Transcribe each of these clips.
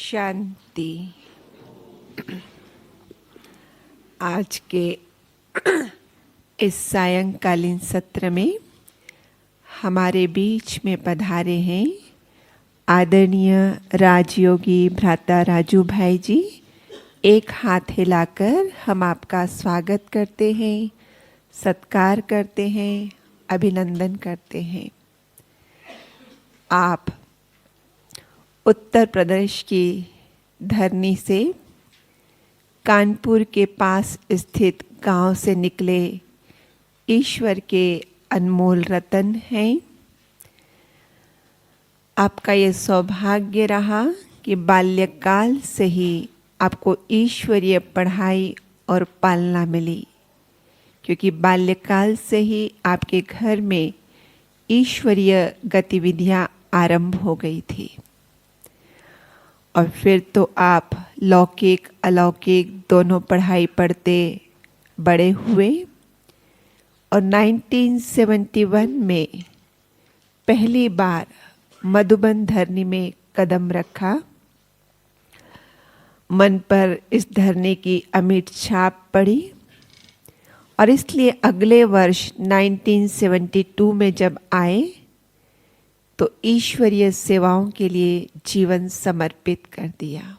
शांति। आज के इस सायंकालीन सत्र में हमारे बीच में पधारे हैं आदरणीय राजयोगी भ्राता राजू भाई जी। एक हाथ हिलाकर हम आपका स्वागत करते हैं, सत्कार करते हैं, अभिनंदन करते हैं। आप उत्तर प्रदेश की धरनी से कानपुर के पास स्थित गांव से निकले ईश्वर के अनमोल रतन हैं। आपका ये सौभाग्य रहा कि बाल्यकाल से ही आपको ईश्वरीय पढ़ाई और पालना मिली, क्योंकि बाल्यकाल से ही आपके घर में ईश्वरीय गतिविधियां आरंभ हो गई थी। और फिर तो आप लौकिक अलौकिक दोनों पढ़ाई पढ़ते बड़े हुए और 1971 में पहली बार मधुबन धरनी में कदम रखा। मन पर इस धरनी की अमिट छाप पड़ी और इसलिए अगले वर्ष 1972 में जब आए तो ईश्वरीय सेवाओं के लिए जीवन समर्पित कर दिया।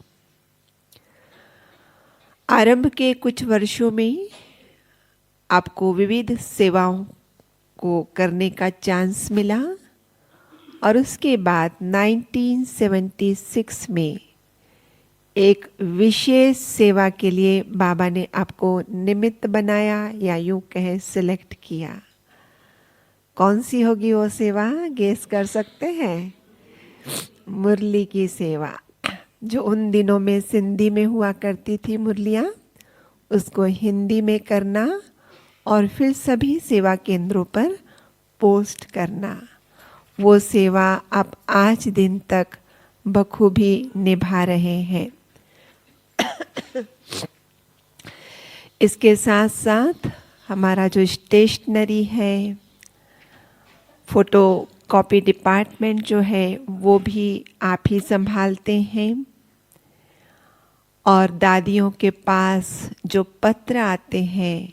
आरंभ के कुछ वर्षों में आपको विविध सेवाओं को करने का चांस मिला और उसके बाद 1976 में एक विशेष सेवा के लिए बाबा ने आपको निमित्त बनाया या यूं कहें सिलेक्ट किया। कौन सी होगी वो सेवा, गेस कर सकते हैं? मुरली की सेवा, जो उन दिनों में सिंधी में हुआ करती थी मुरलियाँ, उसको हिंदी में करना और फिर सभी सेवा केंद्रों पर पोस्ट करना। वो सेवा आप आज दिन तक बखूबी निभा रहे हैं। इसके साथ साथ हमारा जो स्टेशनरी है, फोटो कॉपी डिपार्टमेंट जो है वो भी आप ही संभालते हैं और दादियों के पास जो पत्र आते हैं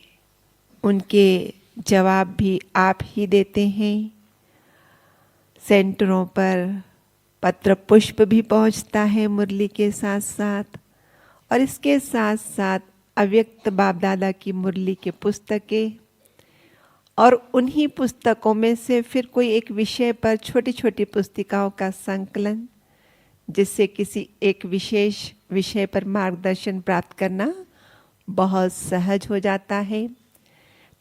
उनके जवाब भी आप ही देते हैं। सेंटरों पर पत्र पुष्प भी पहुंचता है मुरली के साथ साथ, और इसके साथ साथ अव्यक्त बाप दादा की मुरली के पुस्तकें और उन्हीं पुस्तकों में से फिर कोई एक विषय पर छोटी छोटी पुस्तिकाओं का संकलन, जिससे किसी एक विशेष विषय पर मार्गदर्शन प्राप्त करना बहुत सहज हो जाता है।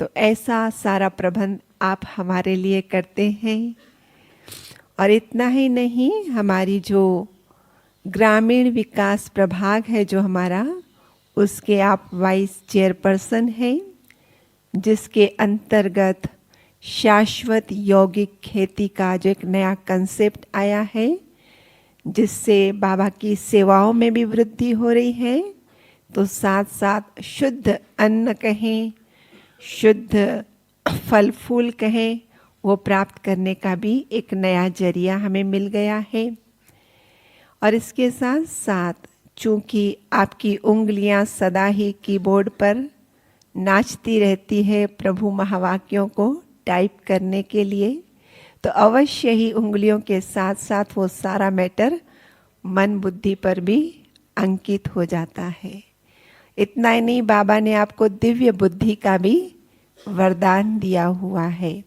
तो ऐसा सारा प्रबंध आप हमारे लिए करते हैं। और इतना ही नहीं, हमारी जो ग्रामीण विकास प्रभाग है जो हमारा, उसके आप वाइस चेयरपर्सन हैं, जिसके अंतर्गत शाश्वत यौगिक खेती का जो एक नया कंसेप्ट आया है, जिससे बाबा की सेवाओं में भी वृद्धि हो रही है, तो साथ साथ शुद्ध अन्न कहें, शुद्ध फल फूल कहें, वो प्राप्त करने का भी एक नया जरिया हमें मिल गया है। और इसके साथ साथ चूंकि आपकी उंगलियां सदा ही कीबोर्ड पर नाचती रहती है प्रभु महावाक्यों को टाइप करने के लिए, तो अवश्य ही उंगलियों के साथ साथ वो सारा मैटर मन बुद्धि पर भी अंकित हो जाता है। इतना ही नहीं, बाबा ने आपको दिव्य बुद्धि का भी वरदान दिया हुआ है।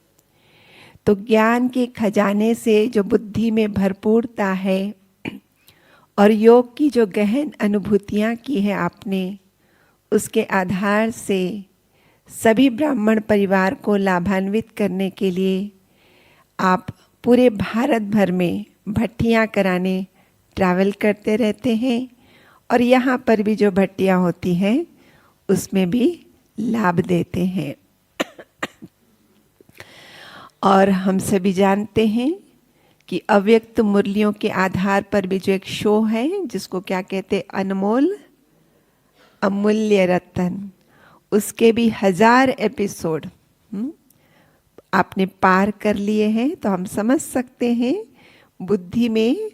तो ज्ञान के खजाने से जो बुद्धि में भरपूरता है और योग की जो गहन अनुभूतियाँ की है आपने, उसके आधार से सभी ब्राह्मण परिवार को लाभान्वित करने के लिए आप पूरे भारत भर में भट्टियाँ कराने ट्रैवल करते रहते हैं और यहाँ पर भी जो भट्टियाँ होती हैं उसमें भी लाभ देते हैं। और हम सभी जानते हैं कि अव्यक्त मुरलियों के आधार पर भी जो एक शो है, जिसको क्या कहते, अनमोल अमूल्य रतन, उसके भी 1000 एपिसोड आपने पार कर लिए हैं। तो हम समझ सकते हैं बुद्धि में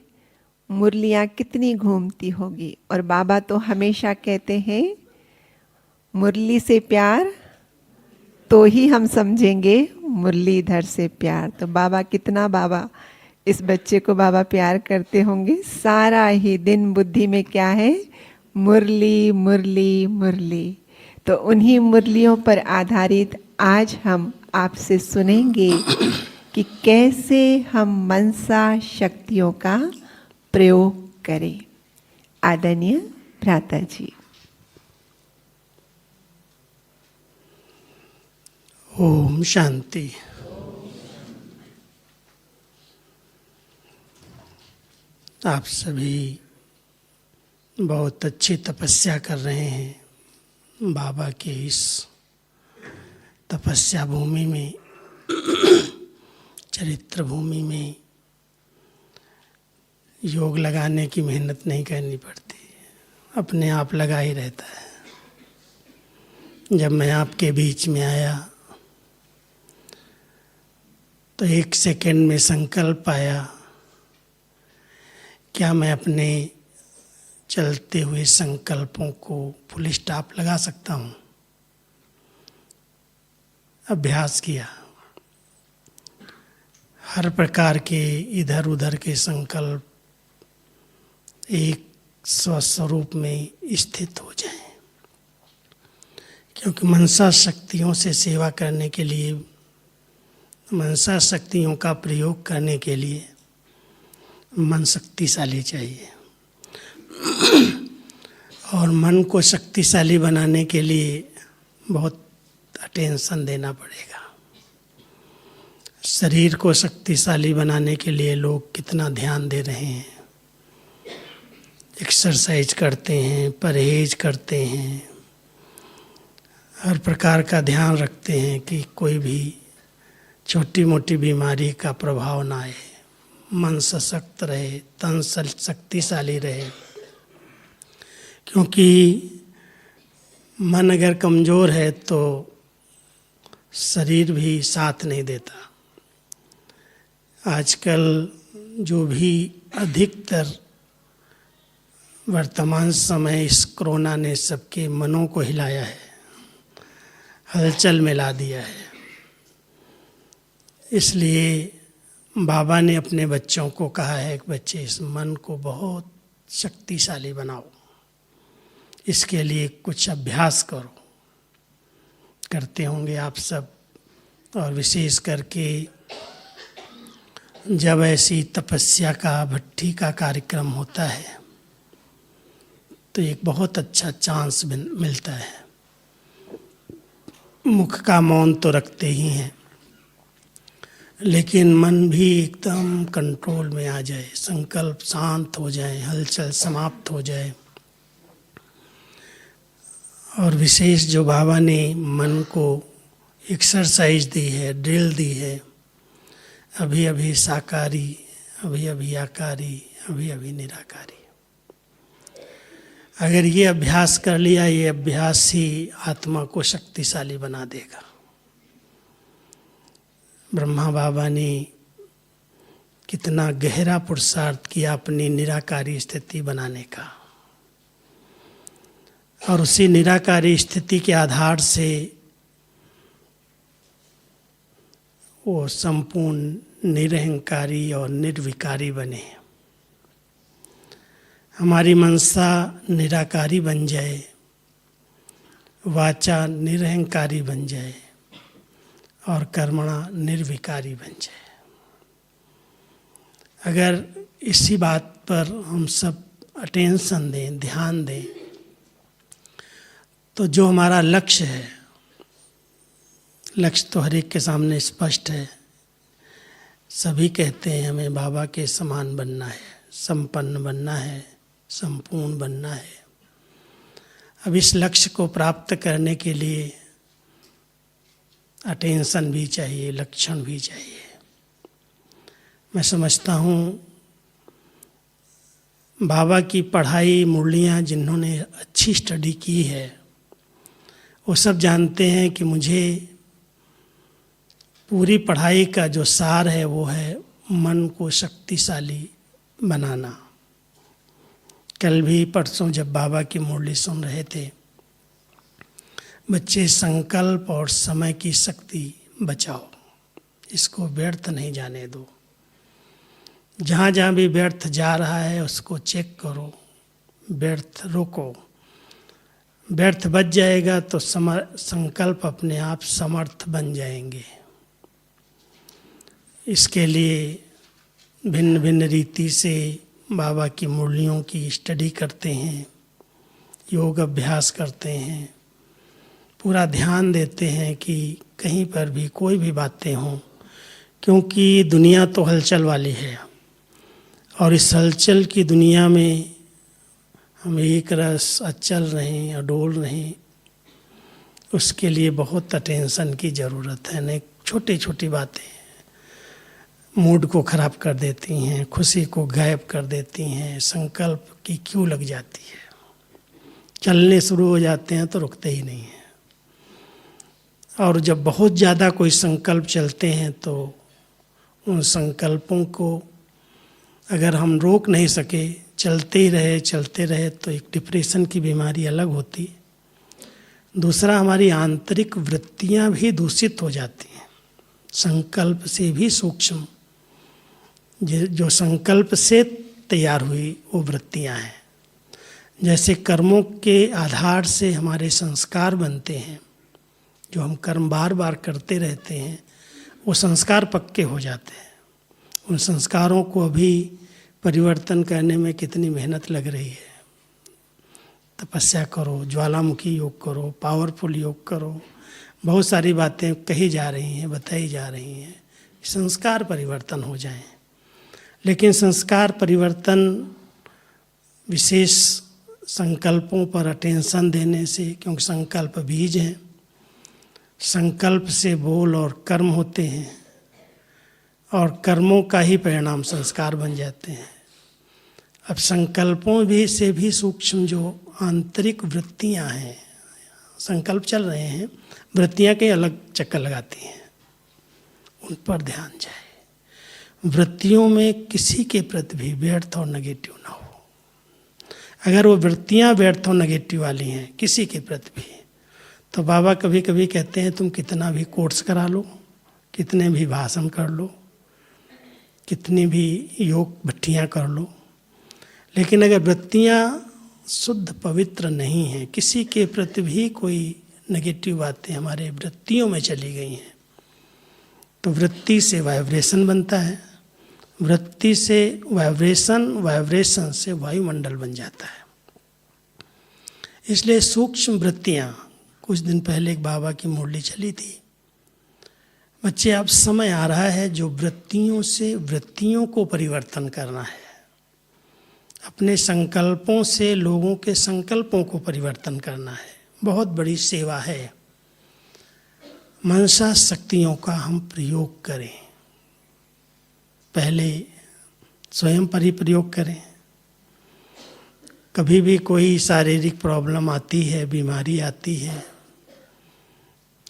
मुरलियाँ कितनी घूमती होगी। और बाबा तो हमेशा कहते हैं मुरली से प्यार तो ही हम समझेंगे मुरलीधर से प्यार। तो बाबा इस बच्चे को बाबा प्यार करते होंगे। सारा ही दिन बुद्धि में क्या है? मुरली मुरली मुरली। तो उन्हीं मुरलियों पर आधारित आज हम आपसे सुनेंगे कि कैसे हम मनसा शक्तियों का प्रयोग करें। आदरणीय भ्राता जी। ओम शांति। आप सभी बहुत अच्छी तपस्या कर रहे हैं बाबा के इस तपस्या भूमि में, चरित्र भूमि में। योग लगाने की मेहनत नहीं करनी पड़ती, अपने आप लगा ही रहता है। जब मैं आपके बीच में आया तो 1 सेकंड में संकल्प आया, क्या मैं अपने चलते हुए संकल्पों को फुल स्टॉप लगा सकता हूँ? अभ्यास किया। हर प्रकार के इधर उधर के संकल्प एक स्वस्वरूप में स्थित हो जाएं, क्योंकि मनसा शक्तियों से सेवा करने के लिए, मनसा शक्तियों का प्रयोग करने के लिए मन शक्तिशाली चाहिए। और मन को शक्तिशाली बनाने के लिए बहुत अटेंशन देना पड़ेगा। शरीर को शक्तिशाली बनाने के लिए लोग कितना ध्यान दे रहे हैं, एक्सरसाइज करते हैं, परहेज करते हैं, हर प्रकार का ध्यान रखते हैं कि कोई भी छोटी मोटी बीमारी का प्रभाव ना आए, मन सशक्त रहे, तन शक्तिशाली रहे। क्योंकि मन अगर कमज़ोर है तो शरीर भी साथ नहीं देता। आजकल जो भी अधिकतर वर्तमान समय इस कोरोना ने सबके मनों को हिलाया है, हलचल में ला दिया है। इसलिए बाबा ने अपने बच्चों को कहा है कि बच्चे इस मन को बहुत शक्तिशाली बनाओ, इसके लिए कुछ अभ्यास करो। करते होंगे आप सब, और विशेष करके जब ऐसी तपस्या का, भट्ठी का कार्यक्रम होता है तो एक बहुत अच्छा चांस मिलता है। मुख का मौन तो रखते ही हैं, लेकिन मन भी एकदम कंट्रोल में आ जाए, संकल्प शांत हो जाए, हलचल समाप्त हो जाए। और विशेष जो बाबा ने मन को एक्सरसाइज दी है, ड्रिल दी है, अभी अभी साकारी, अभी अभी आकारी, अभी अभी निराकारी। अगर ये अभ्यास कर लिया, ये अभ्यास ही आत्मा को शक्तिशाली बना देगा। ब्रह्मा बाबा ने कितना गहरा पुरुषार्थ किया अपनी निराकारी स्थिति बनाने का, और उसी निराकारी स्थिति के आधार से वो संपूर्ण निरहंकारी और निर्विकारी बने। हमारी मनसा निराकारी बन जाए, वाचा निरहंकारी बन जाए और कर्मणा निर्विकारी बन जाए। अगर इसी बात पर हम सब अटेंशन दें, ध्यान दें, तो जो हमारा लक्ष्य है, लक्ष्य तो हर एक के सामने स्पष्ट है। सभी कहते हैं हमें बाबा के समान बनना है, संपन्न बनना है, संपूर्ण बनना है। अब इस लक्ष्य को प्राप्त करने के लिए अटेंशन भी चाहिए, लक्षण भी चाहिए। मैं समझता हूँ बाबा की पढ़ाई, मुरलियाँ जिन्होंने अच्छी स्टडी की है वो सब जानते हैं कि मुझे पूरी पढ़ाई का जो सार है वो है मन को शक्तिशाली बनाना, कल भी परसों जब बाबा की मुरली सुन रहे थे, बच्चे संकल्प और समय की शक्ति बचाओ, इसको व्यर्थ नहीं जाने दो। जहाँ जहाँ भी व्यर्थ जा रहा है उसको चेक करो, व्यर्थ रोको। व्यर्थ बच जाएगा तो संकल्प अपने आप समर्थ बन जाएंगे। इसके लिए भिन्न भिन्न रीति से बाबा की मुरलियों की स्टडी करते हैं, योग अभ्यास करते हैं, पूरा ध्यान देते हैं कि कहीं पर भी कोई भी बातें हों, क्योंकि दुनिया तो हलचल वाली है और इस हलचल की दुनिया में हम एक रस अचल रहें, अडोल रहें, उसके लिए बहुत अटेंशन की ज़रूरत है। नहीं, छोटी छोटी बातें मूड को ख़राब कर देती हैं, खुशी को गायब कर देती हैं, संकल्प की क्यों लग जाती है। चलने शुरू हो जाते हैं तो रुकते ही नहीं हैं। और जब बहुत ज़्यादा कोई संकल्प चलते हैं तो उन संकल्पों को अगर हम रोक नहीं सके, चलते रहे तो एक डिप्रेशन की बीमारी अलग होती। दूसरा, हमारी आंतरिक वृत्तियां भी दूषित हो जाती हैं, संकल्प से भी सूक्ष्म। जो संकल्प से तैयार हुई वो वृत्तियां हैं। जैसे कर्मों के आधार से हमारे संस्कार बनते हैं, जो हम कर्म बार बार करते रहते हैं वो संस्कार पक्के हो जाते हैं। उन संस्कारों को अभी परिवर्तन करने में कितनी मेहनत लग रही है। तपस्या करो, ज्वालामुखी योग करो, पावरफुल योग करो, बहुत सारी बातें कही जा रही हैं, बताई जा रही हैं, संस्कार परिवर्तन हो जाएं। लेकिन संस्कार परिवर्तन विशेष संकल्पों पर अटेंशन देने से, क्योंकि संकल्प बीज हैं, संकल्प से बोल और कर्म होते हैं और कर्मों का ही परिणाम संस्कार बन जाते हैं। अब संकल्पों भी से भी सूक्ष्म जो आंतरिक वृत्तियां हैं, संकल्प चल रहे हैं, वृत्तियां कई अलग चक्कर लगाती हैं, उन पर ध्यान जाए। वृत्तियों में किसी के प्रति भी व्यर्थ और नेगेटिव ना हो। अगर वो वृत्तियां व्यर्थ और नेगेटिव वाली हैं किसी के प्रति भी, तो बाबा कभी कभी कहते हैं तुम कितना भी कोर्स करा लो, कितने भी भाषण कर लो, कितनी भी योग भट्टियाँ कर लो, लेकिन अगर वृत्तियाँ शुद्ध पवित्र नहीं हैं, किसी के प्रति भी कोई नेगेटिव बातें हमारे वृत्तियों में चली गई हैं, तो वृत्ति से वाइब्रेशन बनता है, वृत्ति से वाइब्रेशन से वायुमंडल बन जाता है। इसलिए सूक्ष्म वृत्तियाँ, कुछ दिन पहले एक बाबा की मुरली चली थी, बच्चे अब समय आ रहा है जो वृत्तियों से वृत्तियों को परिवर्तन करना है। अपने संकल्पों से लोगों के संकल्पों को परिवर्तन करना है। बहुत बड़ी सेवा है। मनसा शक्तियों का हम प्रयोग करें, पहले स्वयं परिप्रयोग करें। कभी भी कोई शारीरिक प्रॉब्लम आती है, बीमारी आती है,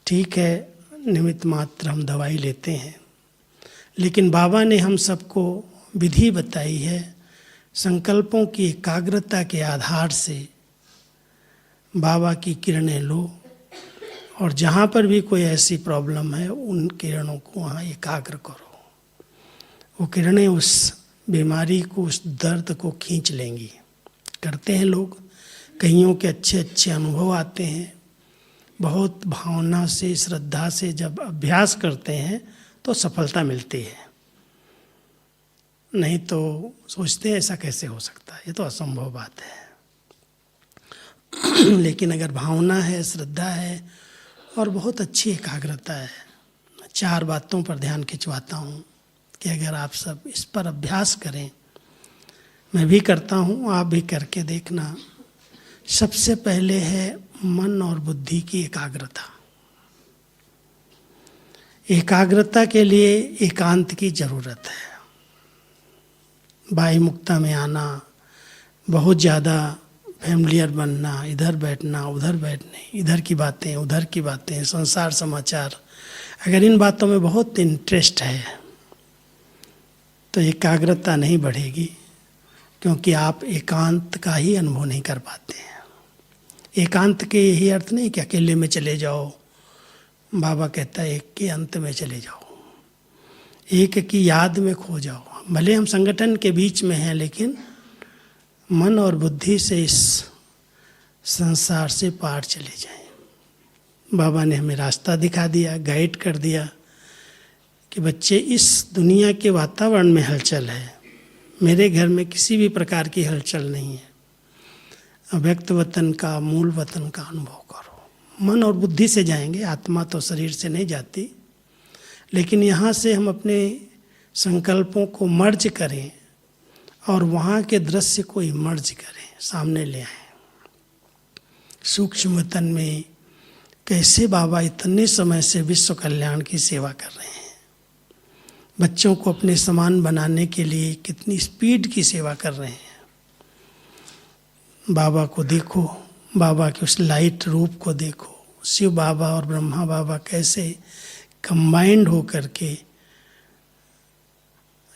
ठीक है, निमित्त मात्र हम दवाई लेते हैं, लेकिन बाबा ने हम सबको विधि बताई है। संकल्पों की एकाग्रता के आधार से बाबा की किरणें लो और जहाँ पर भी कोई ऐसी प्रॉब्लम है उन किरणों को वहाँ एकाग्र करो। वो किरणें उस बीमारी को, उस दर्द को खींच लेंगी। करते हैं लोग, कईयों के अच्छे अच्छे अनुभव आते हैं। बहुत भावना से, श्रद्धा से जब अभ्यास करते हैं तो सफलता मिलती है। नहीं तो सोचते हैं ऐसा कैसे हो सकता है, ये तो असंभव बात है। लेकिन अगर भावना है, श्रद्धा है और बहुत अच्छी एकाग्रता है, 4 बातों पर ध्यान खिंचवाता हूँ कि अगर आप सब इस पर अभ्यास करें, मैं भी करता हूँ, आप भी करके देखना। सबसे पहले है मन और बुद्धि की एकाग्रता। एकाग्रता के लिए एकांत की जरूरत है। वायु मुक्ता में आना, बहुत ज़्यादा फैमिलियर बनना, इधर बैठना उधर बैठने, इधर की बातें उधर की बातें, संसार समाचार, अगर इन बातों में बहुत इंटरेस्ट है तो एकाग्रता नहीं बढ़ेगी। क्योंकि आप एकांत का ही अनुभव नहीं कर पाते हैं। एकांत के यही अर्थ नहीं कि अकेले में चले जाओ। बाबा कहता है एक के अंत में चले जाओ, एक की याद में खो जाओ। भले हम संगठन के बीच में हैं, लेकिन मन और बुद्धि से इस संसार से पार चले जाएं। बाबा ने हमें रास्ता दिखा दिया, गाइड कर दिया कि बच्चे इस दुनिया के वातावरण में हलचल है, मेरे घर में किसी भी प्रकार की हलचल नहीं है। अव्यक्त वतन का, मूल वतन का अनुभव करो। मन और बुद्धि से जाएंगे, आत्मा तो शरीर से नहीं जाती, लेकिन यहाँ से हम अपने संकल्पों को मर्ज करें और वहाँ के दृश्य को इमर्ज करें, सामने ले आएं। सूक्ष्म वतन में कैसे बाबा इतने समय से विश्व कल्याण की सेवा कर रहे हैं, बच्चों को अपने समान बनाने के लिए कितनी स्पीड की सेवा कर रहे हैं। बाबा को देखो, बाबा के उस लाइट रूप को देखो। शिव बाबा और ब्रह्मा बाबा कैसे कंबाइंड हो करके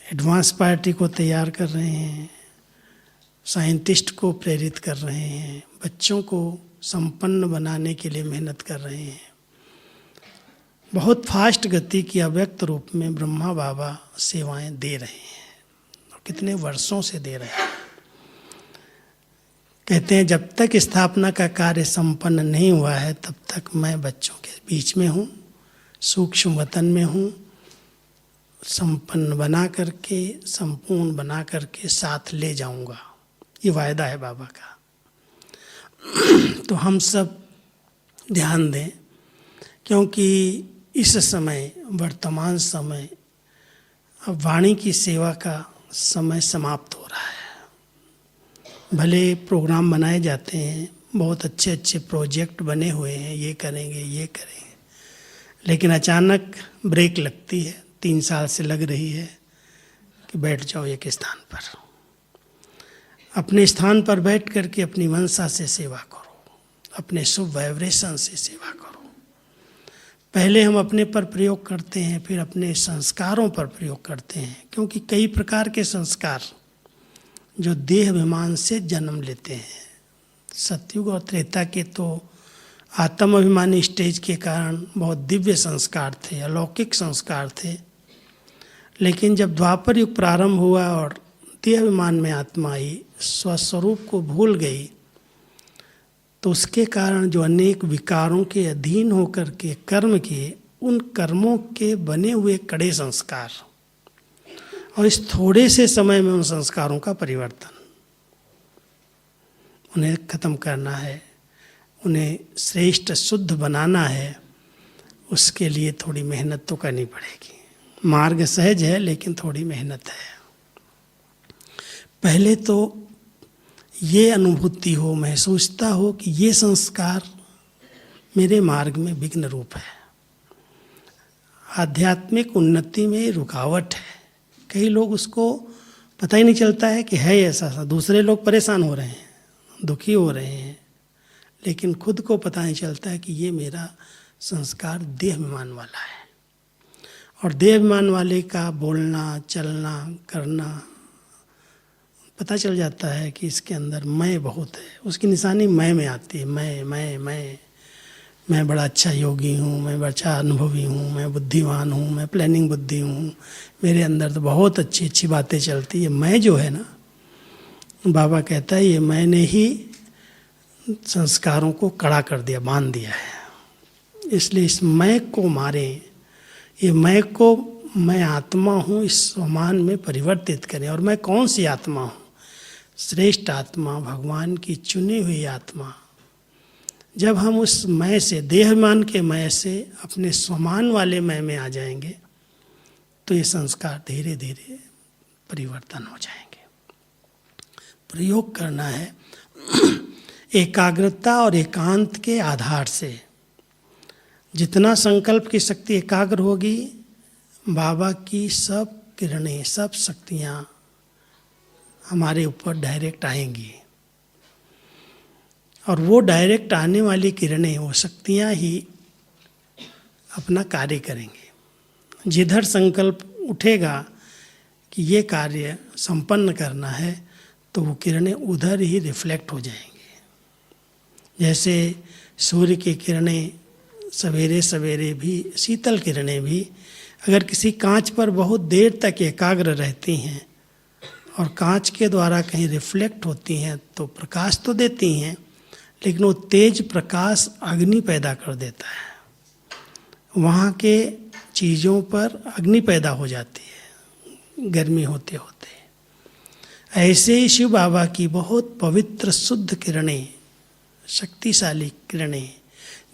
एडवांस पार्टी को तैयार कर रहे हैं, साइंटिस्ट को प्रेरित कर रहे हैं, बच्चों को संपन्न बनाने के लिए मेहनत कर रहे हैं। बहुत फास्ट गति की अव्यक्त रूप में ब्रह्मा बाबा सेवाएं दे रहे हैं और कितने वर्षों से दे रहे हैं। कहते हैं जब तक स्थापना का कार्य संपन्न नहीं हुआ है तब तक मैं बच्चों के बीच में हूँ, सूक्ष्म वतन में हूँ। संपन्न बना करके, संपूर्ण बना करके साथ ले जाऊंगा, ये वायदा है बाबा का। तो हम सब ध्यान दें, क्योंकि इस समय, वर्तमान समय, अब वाणी की सेवा का समय समाप्त हो रहा है। भले प्रोग्राम बनाए जाते हैं, बहुत अच्छे अच्छे प्रोजेक्ट बने हुए हैं, ये करेंगे ये करेंगे, लेकिन अचानक ब्रेक लगती है। 3 साल से लग रही है कि बैठ जाओ एक स्थान पर। अपने स्थान पर बैठ करके अपनी मनसा से सेवा करो, अपने शुभ वाइब्रेशन से सेवा करो। पहले हम अपने पर प्रयोग करते हैं, फिर अपने संस्कारों पर प्रयोग करते हैं, क्योंकि कई प्रकार के संस्कार जो देह अभिमान से जन्म लेते हैं। सतयुग और त्रेता के तो आत्म अभिमानी स्टेज के कारण बहुत दिव्य संस्कार थे, अलौकिक संस्कार थे, लेकिन जब द्वापर युग प्रारंभ हुआ और देह अभिमान में आत्मा आई, स्वस्वरूप को भूल गई, तो उसके कारण जो अनेक विकारों के अधीन होकर के कर्म किए, उन कर्मों के बने हुए कड़े संस्कार, और इस थोड़े से समय में उन संस्कारों का परिवर्तन, उन्हें खत्म करना है, उन्हें श्रेष्ठ शुद्ध बनाना है, उसके लिए थोड़ी मेहनत तो करनी पड़ेगी। मार्ग सहज है, लेकिन थोड़ी मेहनत है। पहले तो ये अनुभूति हो, महसूसता हो कि ये संस्कार मेरे मार्ग में विघ्न रूप है, आध्यात्मिक उन्नति में रुकावट है। कई लोग उसको पता ही नहीं चलता है कि है ऐसा। दूसरे लोग परेशान हो रहे हैं, दुखी हो रहे हैं, लेकिन खुद को पता नहीं चलता है कि ये मेरा संस्कार देह अभिमान वाला है। और देह अभिमान वाले का बोलना, चलना, करना पता चल जाता है कि इसके अंदर मैं बहुत है। उसकी निशानी मैं में आती है। मैं बड़ा अच्छा योगी हूँ, मैं बड़ा अच्छा अनुभवी हूँ, मैं बुद्धिमान हूँ, मैं प्लानिंग बुद्धि हूँ, मेरे अंदर तो बहुत अच्छी अच्छी बातें चलती है। मैं जो है ना, बाबा कहता है ये मैंने ही संस्कारों को कड़ा कर दिया, बांध दिया है। इसलिए इस मैं को मारें, ये मैं को मैं आत्मा हूँ इस स्वमान में परिवर्तित करें। और मैं कौन सी आत्मा हूँ? श्रेष्ठ आत्मा, भगवान की चुनी हुई आत्मा। जब हम उस मैं से, देहमान के मैं से अपने स्वमान वाले मैं में आ जाएंगे, तो ये संस्कार धीरे धीरे परिवर्तन हो जाएंगे। प्रयोग करना है एकाग्रता और एकांत के आधार से। जितना संकल्प की शक्ति एकाग्र होगी, बाबा की सब किरणें, सब शक्तियाँ हमारे ऊपर डायरेक्ट आएंगी। और वो डायरेक्ट आने वाली किरणें, वो शक्तियाँ ही अपना कार्य करेंगे। जिधर संकल्प उठेगा कि ये कार्य संपन्न करना है, तो तो वो किरणें उधर ही रिफ्लेक्ट हो जाएंगी। जैसे सूर्य की किरणें सवेरे सवेरे भी, शीतल किरणें भी अगर किसी कांच पर बहुत देर तक एकाग्र रहती हैं और कांच के द्वारा कहीं रिफ्लेक्ट होती हैं तो प्रकाश तो देती हैं, लेकिन वो तेज प्रकाश अग्नि पैदा कर देता है। वहाँ के चीज़ों पर अग्नि पैदा हो जाती है गर्मी होते होते। ऐसे ही शिव बाबा की बहुत पवित्र शुद्ध किरणें, शक्तिशाली किरणें,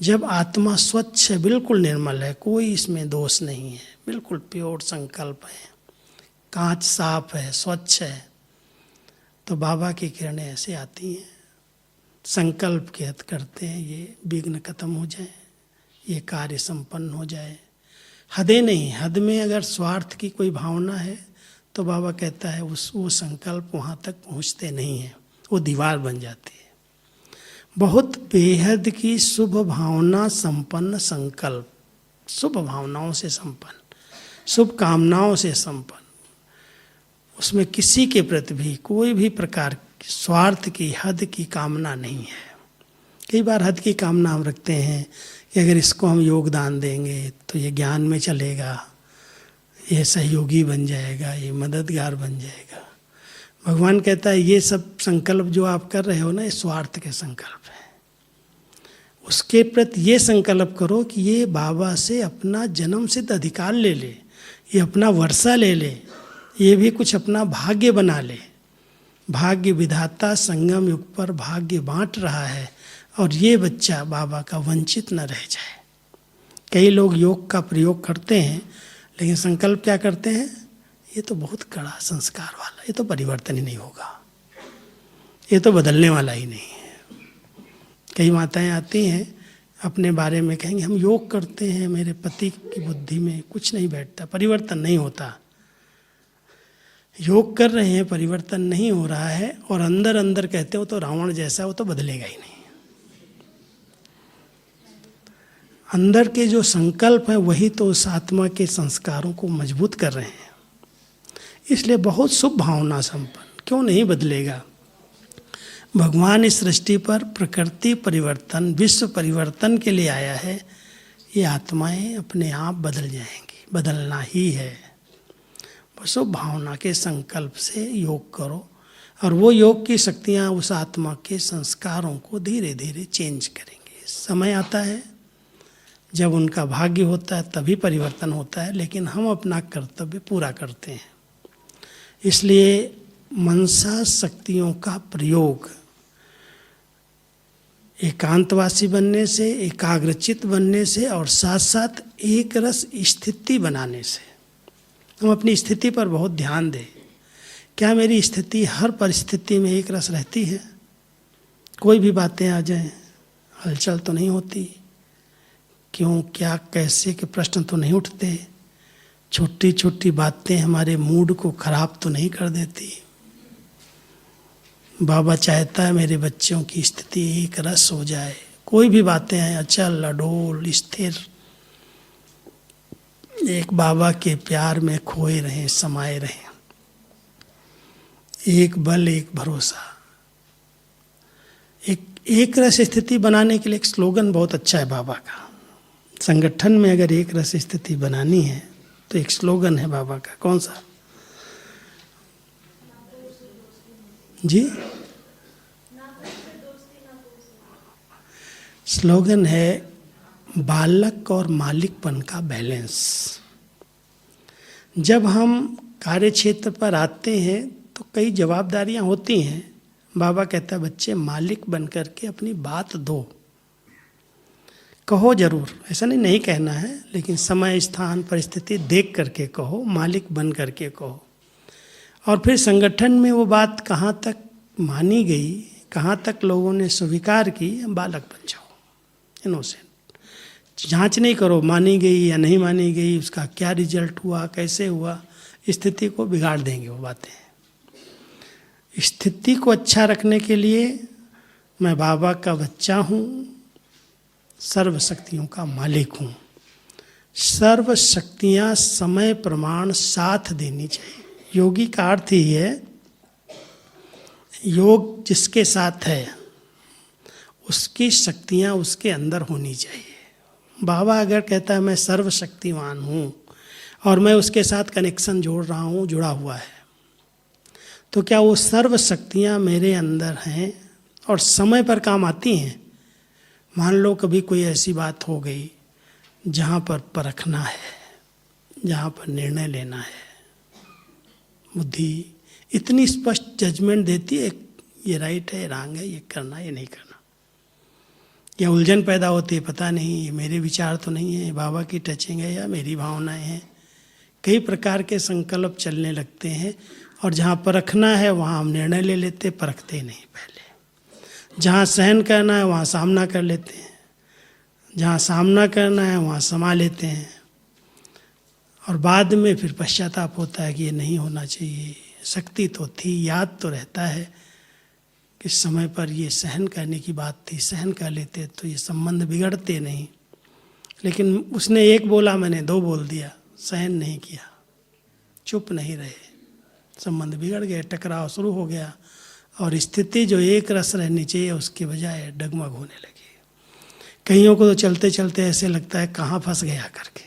जब आत्मा स्वच्छ है, बिल्कुल निर्मल है, कोई इसमें दोष नहीं है, बिल्कुल प्योर संकल्प है, कांच साफ है, स्वच्छ है, तो बाबा की किरणें ऐसे आती हैं। संकल्प के हद करते हैं ये विघ्न खत्म हो जाए, ये कार्य संपन्न हो जाए। हदें नहीं, हद में अगर स्वार्थ की कोई भावना है तो बाबा कहता है वो संकल्प वहाँ तक पहुँचते नहीं हैं, वो दीवार बन जाती है। बहुत बेहद की शुभ भावना संपन्न संकल्प, शुभ भावनाओं से संपन्न, शुभ कामनाओं से संपन्न, उसमें किसी के प्रति भी कोई भी प्रकार की स्वार्थ की, हद की कामना नहीं है। कई बार हद की कामना हम रखते हैं कि अगर इसको हम योगदान देंगे तो ये ज्ञान में चलेगा, ये सहयोगी बन जाएगा, ये मददगार बन जाएगा। भगवान कहता है ये सब संकल्प जो आप कर रहे हो ना, ये स्वार्थ के संकल्प है। उसके प्रति ये संकल्प करो कि ये बाबा से अपना जन्म सिद्ध अधिकार ले ले, ये अपना वर्षा ले ले, ये भी कुछ अपना भाग्य बना ले। भाग्य विधाता संगम युग पर भाग्य बांट रहा है और ये बच्चा बाबा का वंचित न रह जाए। कई लोग योग का प्रयोग करते हैं लेकिन संकल्प क्या करते हैं, ये तो बहुत कड़ा संस्कार वाला, ये तो परिवर्तन ही नहीं होगा, ये तो बदलने वाला ही नहीं है। कई माताएं आती हैं अपने बारे में कहेंगे हम योग करते हैं, मेरे पति की बुद्धि में कुछ नहीं बैठता, परिवर्तन नहीं होता। योग कर रहे हैं, परिवर्तन नहीं हो रहा है, और अंदर अंदर कहते हो तो रावण जैसा, वो तो बदलेगा ही नहीं। अंदर के जो संकल्प हैं वही तो उस आत्मा के संस्कारों को मजबूत कर रहे हैं। इसलिए बहुत शुभ भावना संपन्न, क्यों नहीं बदलेगा। भगवान इस सृष्टि पर प्रकृति परिवर्तन, विश्व परिवर्तन के लिए आया है। ये आत्माएं अपने आप बदल जाएंगी, बदलना ही है। शुभ भावना के संकल्प से योग करो और वो योग की शक्तियाँ उस आत्मा के संस्कारों को धीरे धीरे चेंज करेंगे। समय आता है जब उनका भाग्य होता है तभी परिवर्तन होता है, लेकिन हम अपना कर्तव्य पूरा करते हैं। इसलिए मनसा शक्तियों का प्रयोग एकांतवासी बनने से, एकाग्रचित बनने से और साथ साथ एक रस स्थिति बनाने से। हम अपनी स्थिति पर बहुत ध्यान दें। क्या मेरी स्थिति हर परिस्थिति में एक रस रहती है? कोई भी बातें आ जाएं, हलचल तो नहीं होती? क्यों, क्या, कैसे के प्रश्न तो नहीं उठते? छोटी छोटी बातें हमारे मूड को खराब तो नहीं कर देती? बाबा चाहता है मेरे बच्चों की स्थिति एक रस हो जाए। कोई भी बातें हैं, अचल अडोल स्थिर, एक बाबा के प्यार में खोए रहें, समाये रहें। एक बल, एक भरोसा। एक रस स्थिति बनाने के लिए एक स्लोगन बहुत अच्छा है बाबा का। संगठन में अगर एक रस स्थिति बनानी है तो एक स्लोगन है बाबा का। कौन सा जी? स्लोगन है बालक और मालिकपन का बैलेंस। जब हम कार्य क्षेत्र पर आते हैं तो कई जवाबदारियां होती हैं। बाबा कहता है बच्चे मालिक बन करके अपनी बात दो, कहो जरूर, ऐसा नहीं कहना है, लेकिन समय स्थान परिस्थिति देख करके कहो, मालिक बन करके कहो। और फिर संगठन में वो बात कहाँ तक मानी गई, कहाँ तक लोगों ने स्वीकार की, बालक बन जाओ, इनोसेंट। जांच नहीं करो मानी गई या नहीं मानी गई, उसका क्या रिजल्ट हुआ, कैसे हुआ, स्थिति को बिगाड़ देंगे वो बातें। स्थिति को अच्छा रखने के लिए मैं बाबा का बच्चा हूँ, सर्व शक्तियों का मालिक हूँ। सर्व शक्तियाँ समय प्रमाण साथ देनी चाहिए। योगी का अर्थ ही है, योग जिसके साथ है उसकी शक्तियाँ उसके अंदर होनी चाहिए। बाबा अगर कहता है मैं सर्वशक्तिमान हूँ और मैं उसके साथ कनेक्शन जोड़ रहा हूँ, जुड़ा हुआ है, तो क्या वो सर्व शक्तियाँ मेरे अंदर हैं और समय पर काम आती हैं? मान लो कभी कोई ऐसी बात हो गई जहाँ पर परखना है, जहाँ पर निर्णय लेना है, बुद्धि इतनी स्पष्ट जजमेंट देती है, ये राइट है, ये रॉन्ग है, ये करना, ये नहीं करना, या उलझन पैदा होती है, पता नहीं ये मेरे विचार तो नहीं है, बाबा की टचिंग है या मेरी भावनाएं हैं। कई प्रकार के संकल्प चलने लगते हैं और जहाँ परखना है वहाँ हम निर्णय ले लेते, परखते नहीं पहले। जहाँ सहन करना है वहाँ सामना कर लेते हैं, जहाँ सामना करना है वहाँ समा लेते हैं, और बाद में फिर पश्चाताप होता है कि ये नहीं होना चाहिए। शक्ति तो थी, याद तो रहता है कि समय पर ये सहन करने की बात थी, सहन कर लेते तो ये संबंध बिगड़ते नहीं। लेकिन उसने एक बोला, मैंने दो बोल दिया, सहन नहीं किया, चुप नहीं रहे, संबंध बिगड़ गए, टकराव शुरू हो गया और स्थिति जो एक रस रहनी चाहिए उसके बजाय डगमग होने लगी। कईयों को तो चलते चलते ऐसे लगता है कहाँ फंस गया करके।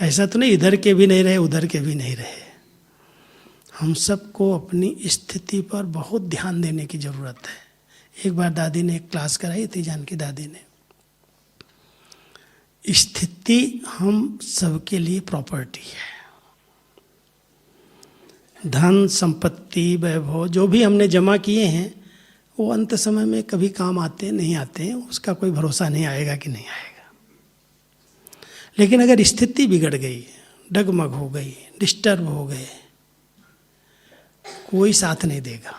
ऐसा तो नहीं इधर के भी नहीं रहे उधर के भी नहीं रहे। हम सबको अपनी स्थिति पर बहुत ध्यान देने की ज़रूरत है। एक बार दादी ने एक क्लास कराई थी, जानकी दादी ने, स्थिति हम सबके लिए प्रॉपर्टी है। धन संपत्ति वैभव जो भी हमने जमा किए हैं वो अंत समय में कभी काम आते नहीं आते हैं, उसका कोई भरोसा नहीं आएगा कि नहीं आएगा। लेकिन अगर स्थिति बिगड़ गई, डगमग हो गई, डिस्टर्ब हो गए, कोई साथ नहीं देगा।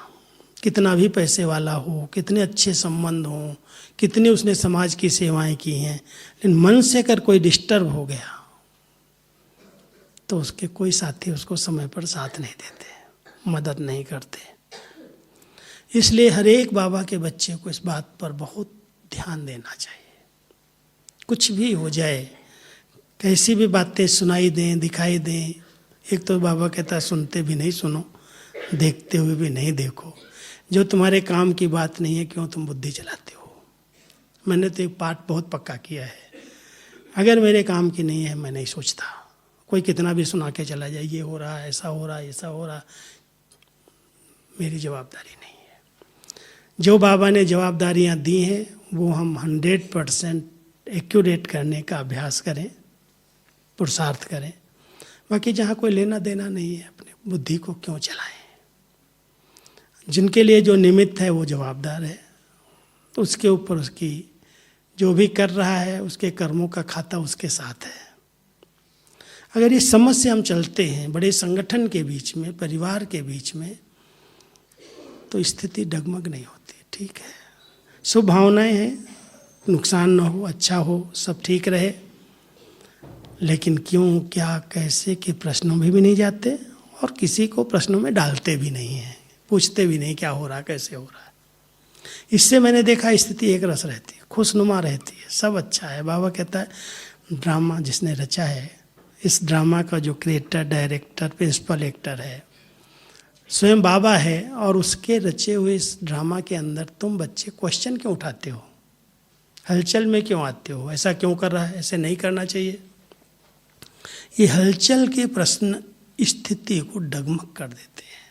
कितना भी पैसे वाला हो, कितने अच्छे संबंध हों, कितनी उसने समाज की सेवाएं की हैं, लेकिन मन से अगर कोई डिस्टर्ब हो गया तो उसके कोई साथी उसको समय पर साथ नहीं देते, मदद नहीं करते। इसलिए हर एक बाबा के बच्चे को इस बात पर बहुत ध्यान देना चाहिए। कुछ भी हो जाए, कैसी भी बातें सुनाई दें, दिखाई दें, एक तो बाबा कहता है सुनते भी नहीं सुनो, देखते हुए भी नहीं देखो। जो तुम्हारे काम की बात नहीं है क्यों तुम बुद्धि चलाते हो। मैंने तो एक पाठ बहुत पक्का किया है, अगर मेरे काम की नहीं है मैं नहीं सोचता। कोई कितना भी सुना के चला जाए, ये हो रहा है, ऐसा हो रहा है, ऐसा हो रहा, मेरी जवाबदारी नहीं है। जो बाबा ने जवाबदारियाँ दी हैं वो हम 100% एक्यूरेट करने का अभ्यास करें, पुरुषार्थ करें। बाकी जहाँ कोई लेना देना नहीं है, अपने बुद्धि को क्यों चलाएं। जिनके लिए जो निमित्त है वो जवाबदार है, तो उसके ऊपर उसकी जो भी कर रहा है उसके कर्मों का खाता उसके साथ है। अगर इस समझ से हम चलते हैं बड़े संगठन के बीच में, परिवार के बीच में, तो स्थिति डगमग नहीं होती। ठीक है, शुभ भावनाएं हैं, नुकसान ना हो, अच्छा हो, सब ठीक रहे, लेकिन क्यों, क्या, कैसे के प्रश्नों में भी नहीं जाते और किसी को प्रश्नों में डालते भी नहीं हैं, पूछते भी नहीं क्या हो रहा, कैसे हो रहा है। इससे मैंने देखा स्थिति एक रस रहती है, खुशनुमा रहती है, सब अच्छा है। बाबा कहता है ड्रामा जिसने रचा है, इस ड्रामा का जो क्रिएटर, डायरेक्टर, प्रिंसिपल एक्टर है स्वयं बाबा है, और उसके रचे हुए इस ड्रामा के अंदर तुम बच्चे क्वेश्चन क्यों उठाते हो, हलचल में क्यों आते हो, ऐसा क्यों कर रहा है, ऐसे नहीं करना चाहिए। ये हलचल के प्रश्न स्थिति को डगमग कर देते हैं।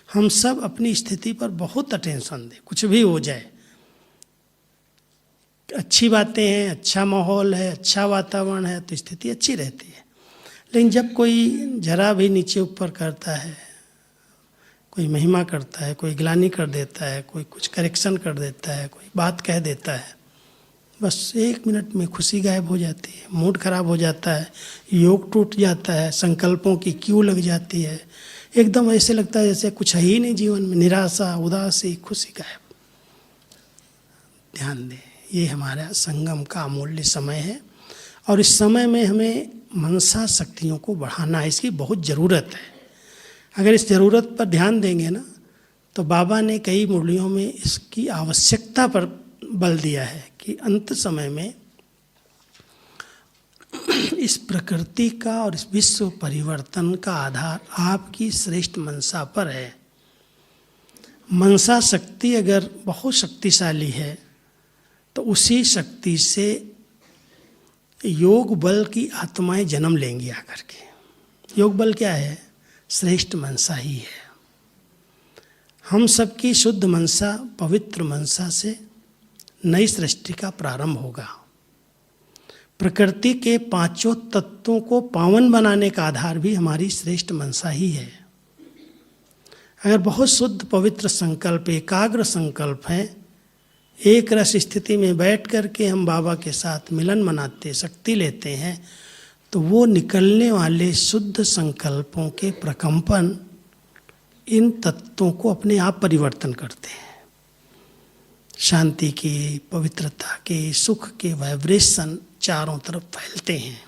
हम सब अपनी स्थिति पर बहुत अटेंशन दें, कुछ भी हो जाए, अच्छी बातें हैं, अच्छा माहौल है, अच्छा वातावरण है तो स्थिति अच्छी रहती है। लेकिन जब कोई जरा भी नीचे ऊपर करता है, कोई महिमा करता है, कोई ग्लानि कर देता है, कोई कुछ करेक्शन कर देता है, कोई बात कह देता है, बस 1 मिनट में खुशी गायब हो जाती है, मूड खराब हो जाता है, योग टूट जाता है, संकल्पों की क्यू लग जाती है, एकदम ऐसे लगता है जैसे कुछ है ही नहीं जीवन में, निराशा, उदासी, खुशी गायब। ध्यान दें, ये हमारा संगम का अमूल्य समय है और इस समय में हमें मनसा शक्तियों को बढ़ाना है, इसकी बहुत ज़रूरत है। अगर इस ज़रूरत पर ध्यान देंगे ना, तो बाबा ने कई मुरलियों में इसकी आवश्यकता पर बल दिया है कि अंत समय में इस प्रकृति का और इस विश्व परिवर्तन का आधार आपकी श्रेष्ठ मनसा पर है। मनसा शक्ति अगर बहुत शक्तिशाली है तो उसी शक्ति से योग बल की आत्माएं जन्म लेंगी आकर के। योग बल क्या है? श्रेष्ठ मनसा ही है। हम सबकी शुद्ध मनसा, पवित्र मनसा से नई सृष्टि का प्रारंभ होगा। प्रकृति के पांचों तत्वों को पावन बनाने का आधार भी हमारी श्रेष्ठ मनसा ही है। अगर बहुत शुद्ध पवित्र संकल्प, एकाग्र संकल्प है, एक रस स्थिति में बैठ करके हम बाबा के साथ मिलन मनाते, शक्ति लेते हैं, तो वो निकलने वाले शुद्ध संकल्पों के प्रकंपन इन तत्वों को अपने आप परिवर्तन करते हैं। शांति के, पवित्रता के, सुख के वाइब्रेशन चारों तरफ फैलते हैं।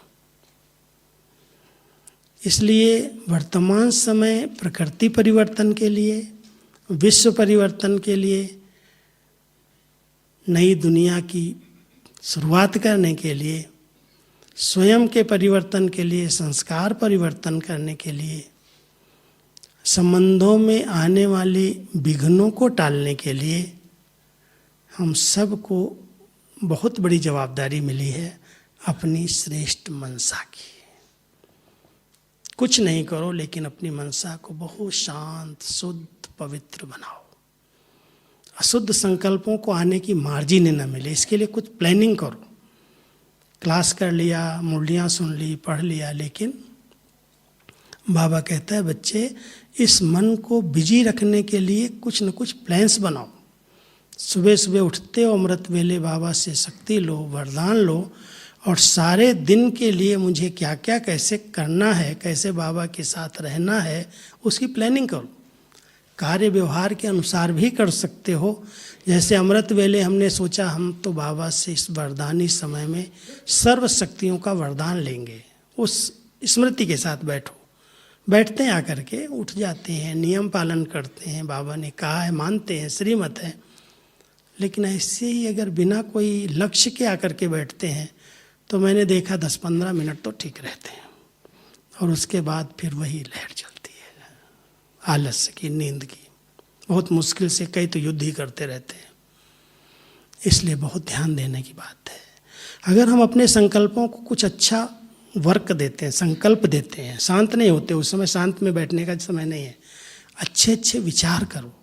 इसलिए वर्तमान समय प्रकृति परिवर्तन के लिए, विश्व परिवर्तन के लिए, नई दुनिया की शुरुआत करने के लिए, स्वयं के परिवर्तन के लिए, संस्कार परिवर्तन करने के लिए, संबंधों में आने वाली विघ्नों को टालने के लिए हम सबको बहुत बड़ी जवाबदारी मिली है अपनी श्रेष्ठ मनसा की। कुछ नहीं करो, लेकिन अपनी मनसा को बहुत शांत, शुद्ध, पवित्र बनाओ। अशुद्ध संकल्पों को आने की मार्जिन न मिले, इसके लिए कुछ प्लानिंग करो। क्लास कर लिया, मुरलियाँ सुन ली, पढ़ लिया, लेकिन बाबा कहता है बच्चे, इस मन को बिजी रखने के लिए कुछ न कुछ प्लान्स बनाओ। सुबह सुबह उठते हो, अमृत वेले बाबा से शक्ति लो, वरदान लो, और सारे दिन के लिए मुझे क्या क्या कैसे करना है, कैसे बाबा के साथ रहना है, उसकी प्लानिंग करो। कार्य व्यवहार के अनुसार भी कर सकते हो। जैसे अमृत वेले हमने सोचा हम तो बाबा से इस वरदानी समय में सर्व शक्तियों का वरदान लेंगे, उस स्मृति के साथ बैठो। बैठते हैं, आकर के उठ जाते हैं, नियम पालन करते हैं, बाबा ने कहा है मानते हैं, श्रीमत है। लेकिन ऐसे ही अगर बिना कोई लक्ष्य के आकर के बैठते हैं तो मैंने देखा 10-15 मिनट तो ठीक रहते हैं, और उसके बाद फिर वही लहर चलती है आलस्य की, नींद की। बहुत मुश्किल से कई तो युद्ध ही करते रहते हैं। इसलिए बहुत ध्यान देने की बात है। अगर हम अपने संकल्पों को कुछ अच्छा वर्क देते हैं, संकल्प देते हैं, शांत नहीं होते, उस समय शांत में बैठने का समय नहीं है, अच्छे अच्छे विचार करो।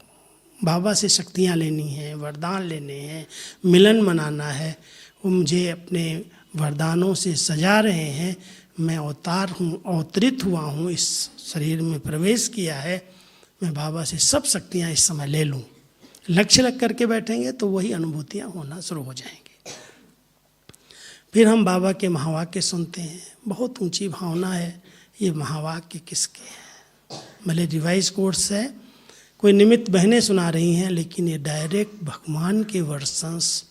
बाबा से शक्तियाँ लेनी हैं, वरदान लेने हैं, मिलन मनाना है, वो मुझे अपने वरदानों से सजा रहे हैं, मैं अवतार हूँ, अवतरित हुआ हूँ, इस शरीर में प्रवेश किया है, मैं बाबा से सब शक्तियाँ इस समय ले लूँ। लक्ष्य रख करके बैठेंगे तो वही अनुभूतियाँ होना शुरू हो जाएंगी। फिर हम बाबा के महावाक्य सुनते हैं। बहुत ऊंची भावना है। ये महावाक्य किसके हैं? भले रिवाइज कोर्स है, कोई निमित्त बहनें सुना रही हैं, लेकिन ये डायरेक्ट भगवान के वर्शंस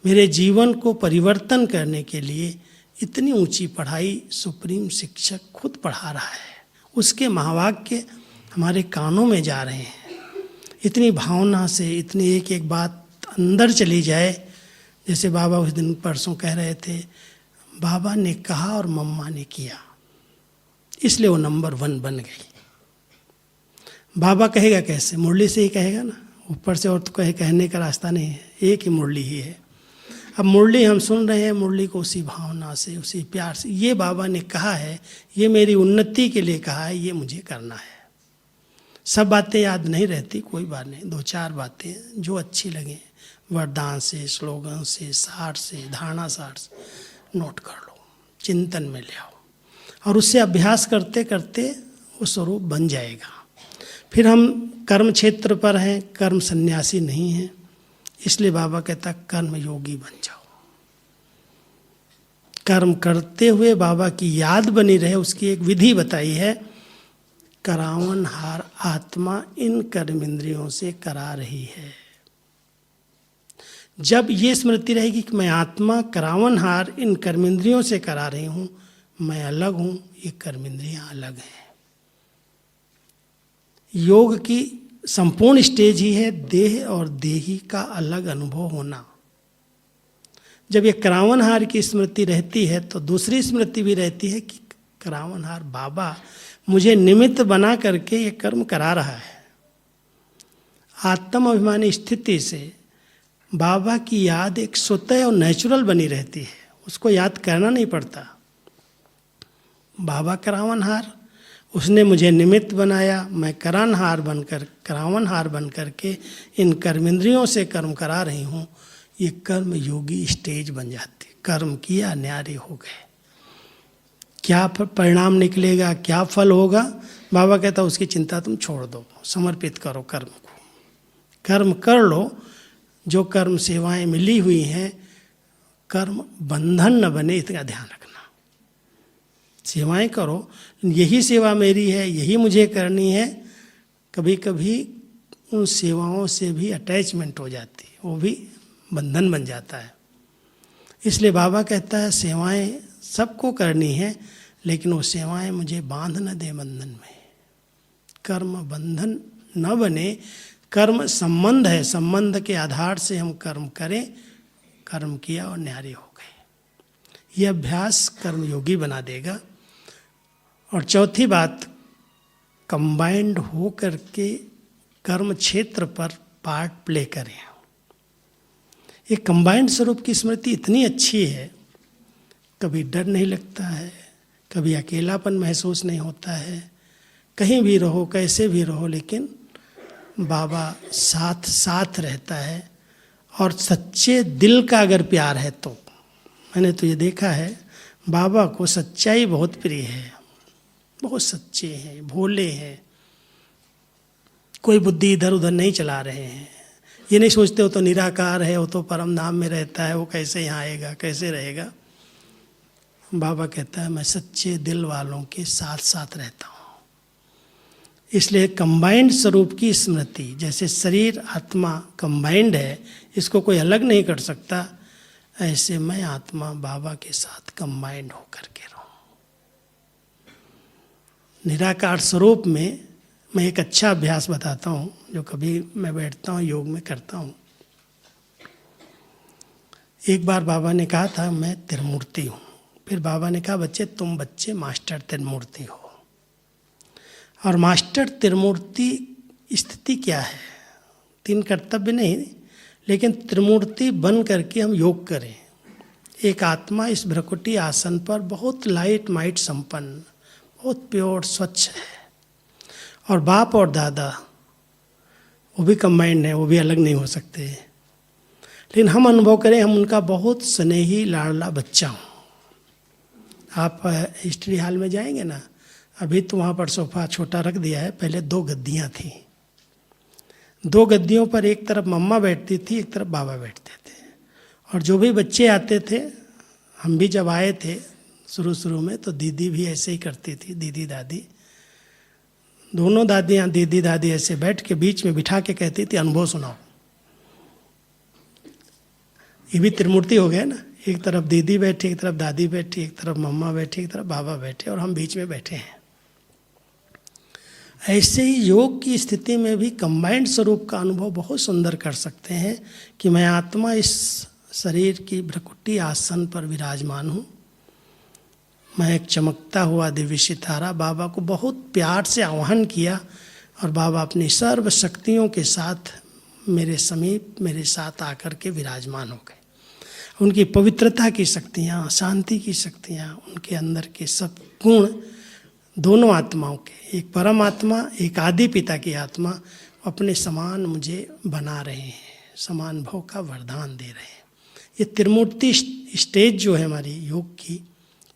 मेरे जीवन को परिवर्तन करने के लिए इतनी ऊंची पढ़ाई सुप्रीम शिक्षक खुद पढ़ा रहा है। उसके महावाक्य हमारे कानों में जा रहे हैं। इतनी भावना से, इतनी एक एक बात अंदर चली जाए। जैसे बाबा उस दिन परसों कह रहे थे, बाबा ने कहा और मम्मा ने किया, इसलिए वो नंबर 1 बन गई। बाबा कहेगा कैसे? मुरली से ही कहेगा ना, ऊपर से और तो कहने का रास्ता नहीं है, एक ही मुरली ही है। अब मुरली हम सुन रहे हैं, मुरली को उसी भावना से, उसी प्यार से, ये बाबा ने कहा है, ये मेरी उन्नति के लिए कहा है, ये मुझे करना है। सब बातें याद नहीं रहती, कोई बात नहीं, 2-4 बातें जो अच्छी लगें, वरदान से, स्लोगन से, सार से, धारणा सार से नोट कर लो, चिंतन में ले आओ, और उससे अभ्यास करते करते वो स्वरूप बन जाएगा। फिर हम कर्म क्षेत्र पर हैं, कर्म सन्यासी नहीं हैं, इसलिए बाबा कहता कर्म योगी बन जाओ। कर्म करते हुए बाबा की याद बनी रहे, उसकी एक विधि बताई है। करावन हार आत्मा इन कर्मेंद्रियों से करा रही है। जब ये स्मृति रहेगी कि मैं आत्मा करावन हार इन कर्मेंद्रियों से करा रही हूं, मैं अलग हूं, ये कर्मेंद्रियां अलग हैं। योग की संपूर्ण स्टेज ही है देह और देही का अलग अनुभव होना। जब ये करावनहार की स्मृति रहती है तो दूसरी स्मृति भी रहती है कि करावनहार बाबा मुझे निमित्त बना करके ये कर्म करा रहा है। आत्म अभिमानी स्थिति से बाबा की याद एक स्वतः और नेचुरल बनी रहती है, उसको याद करना नहीं पड़ता। बाबा करावनहार, उसने मुझे निमित्त बनाया, मैं करावनहार बन करके इन कर्मेंद्रियों से कर्म करा रही हूँ। ये कर्म योगी स्टेज बन जाती, कर्म किया न्यारे हो गए। क्या परिणाम निकलेगा, क्या फल होगा, बाबा कहता उसकी चिंता तुम छोड़ दो, समर्पित करो कर्म को, कर्म कर लो। जो कर्म सेवाएं मिली हुई हैं, कर्म बंधन न बने, इसका ध्यान रखना। सेवाएं करो, यही सेवा मेरी है, यही मुझे करनी है। कभी कभी उन सेवाओं से भी अटैचमेंट हो जाती है, वो भी बंधन बन जाता है। इसलिए बाबा कहता है सेवाएं सबको करनी है, लेकिन वो सेवाएं मुझे बांध न दे बंधन में। कर्म बंधन न बने, कर्म संबंध है, संबंध के आधार से हम कर्म करें। कर्म किया और न्यारे हो गए। यह अभ्यास कर्म योगी बना देगा। और चौथी बात, कंबाइंड हो करके कर्म क्षेत्र पर पार्ट प्ले करें। ये कंबाइंड स्वरूप की स्मृति इतनी अच्छी है, कभी डर नहीं लगता है, कभी अकेलापन महसूस नहीं होता है। कहीं भी रहो, कैसे भी रहो, लेकिन बाबा साथ साथ रहता है। और सच्चे दिल का अगर प्यार है तो, मैंने तो ये देखा है, बाबा को सच्चाई बहुत प्रिय है, बहुत सच्चे हैं, भोले हैं, कोई बुद्धि इधर उधर नहीं चला रहे हैं। ये नहीं सोचते वो तो निराकार है, वो तो परम धाम में रहता है, वो कैसे यहाँ आएगा, कैसे रहेगा। बाबा कहता है मैं सच्चे दिल वालों के साथ साथ रहता हूँ। इसलिए कंबाइंड स्वरूप की स्मृति, जैसे शरीर आत्मा कंबाइंड है, इसको कोई अलग नहीं कर सकता, ऐसे मैं आत्मा बाबा के साथ कंबाइंड होकर के रहूं। निराकार स्वरूप में मैं एक अच्छा अभ्यास बताता हूँ, जो कभी मैं बैठता हूँ योग में करता हूँ। एक बार बाबा ने कहा था मैं त्रिमूर्ति हूँ। फिर बाबा ने कहा बच्चे तुम बच्चे मास्टर त्रिमूर्ति हो। और मास्टर त्रिमूर्ति स्थिति क्या है? 3 कर्तव्य नहीं, लेकिन त्रिमूर्ति बन करके हम योग करें। एक आत्मा इस भ्रकुटी आसन पर बहुत लाइट माइट संपन्न, बहुत प्योर स्वच्छ है। और बाप और दादा वो भी कंबाइंड है, वो भी अलग नहीं हो सकते। लेकिन हम अनुभव करें हम उनका बहुत स्नेही लाडला बच्चा हूँ। आप हिस्ट्री हॉल में जाएंगे ना, अभी तो वहाँ पर सोफा छोटा रख दिया है, पहले 2 गद्दियाँ थी। 2 गद्दियों पर एक तरफ मम्मा बैठती थी, एक तरफ बाबा बैठते थे। और जो भी बच्चे आते थे, हम भी जब आए थे शुरू में, तो दीदी भी ऐसे ही करती थी, दीदी दादी दोनों दादियाँ, दीदी दादी ऐसे बैठ के बीच में बिठा के कहती थी अनुभव सुनाओ। ये भी त्रिमूर्ति हो गया ना, एक तरफ दीदी बैठी, एक तरफ दादी बैठी, एक तरफ मम्मा बैठी, एक तरफ बाबा बैठे, और हम बीच में बैठे हैं। ऐसे ही योग की स्थिति में भी कंबाइंड स्वरूप का अनुभव बहुत सुंदर कर सकते हैं कि मैं आत्मा इस शरीर की भ्रकुटी आसन पर विराजमान हूँ। मैं एक चमकता हुआ दिव्य सितारा, बाबा को बहुत प्यार से आह्वान किया और बाबा अपनी सर्व शक्तियों के साथ मेरे समीप, मेरे साथ आकर के विराजमान हो गए। उनकी पवित्रता की शक्तियाँ, शांति की शक्तियाँ, उनके अंदर के सब गुण, दोनों आत्माओं के, एक परम आत्मा, एक आदि पिता की आत्मा, अपने समान मुझे बना रहे हैं, समान भाव का वरदान दे रहे हैं। ये त्रिमूर्ति स्टेज जो है हमारी योग की,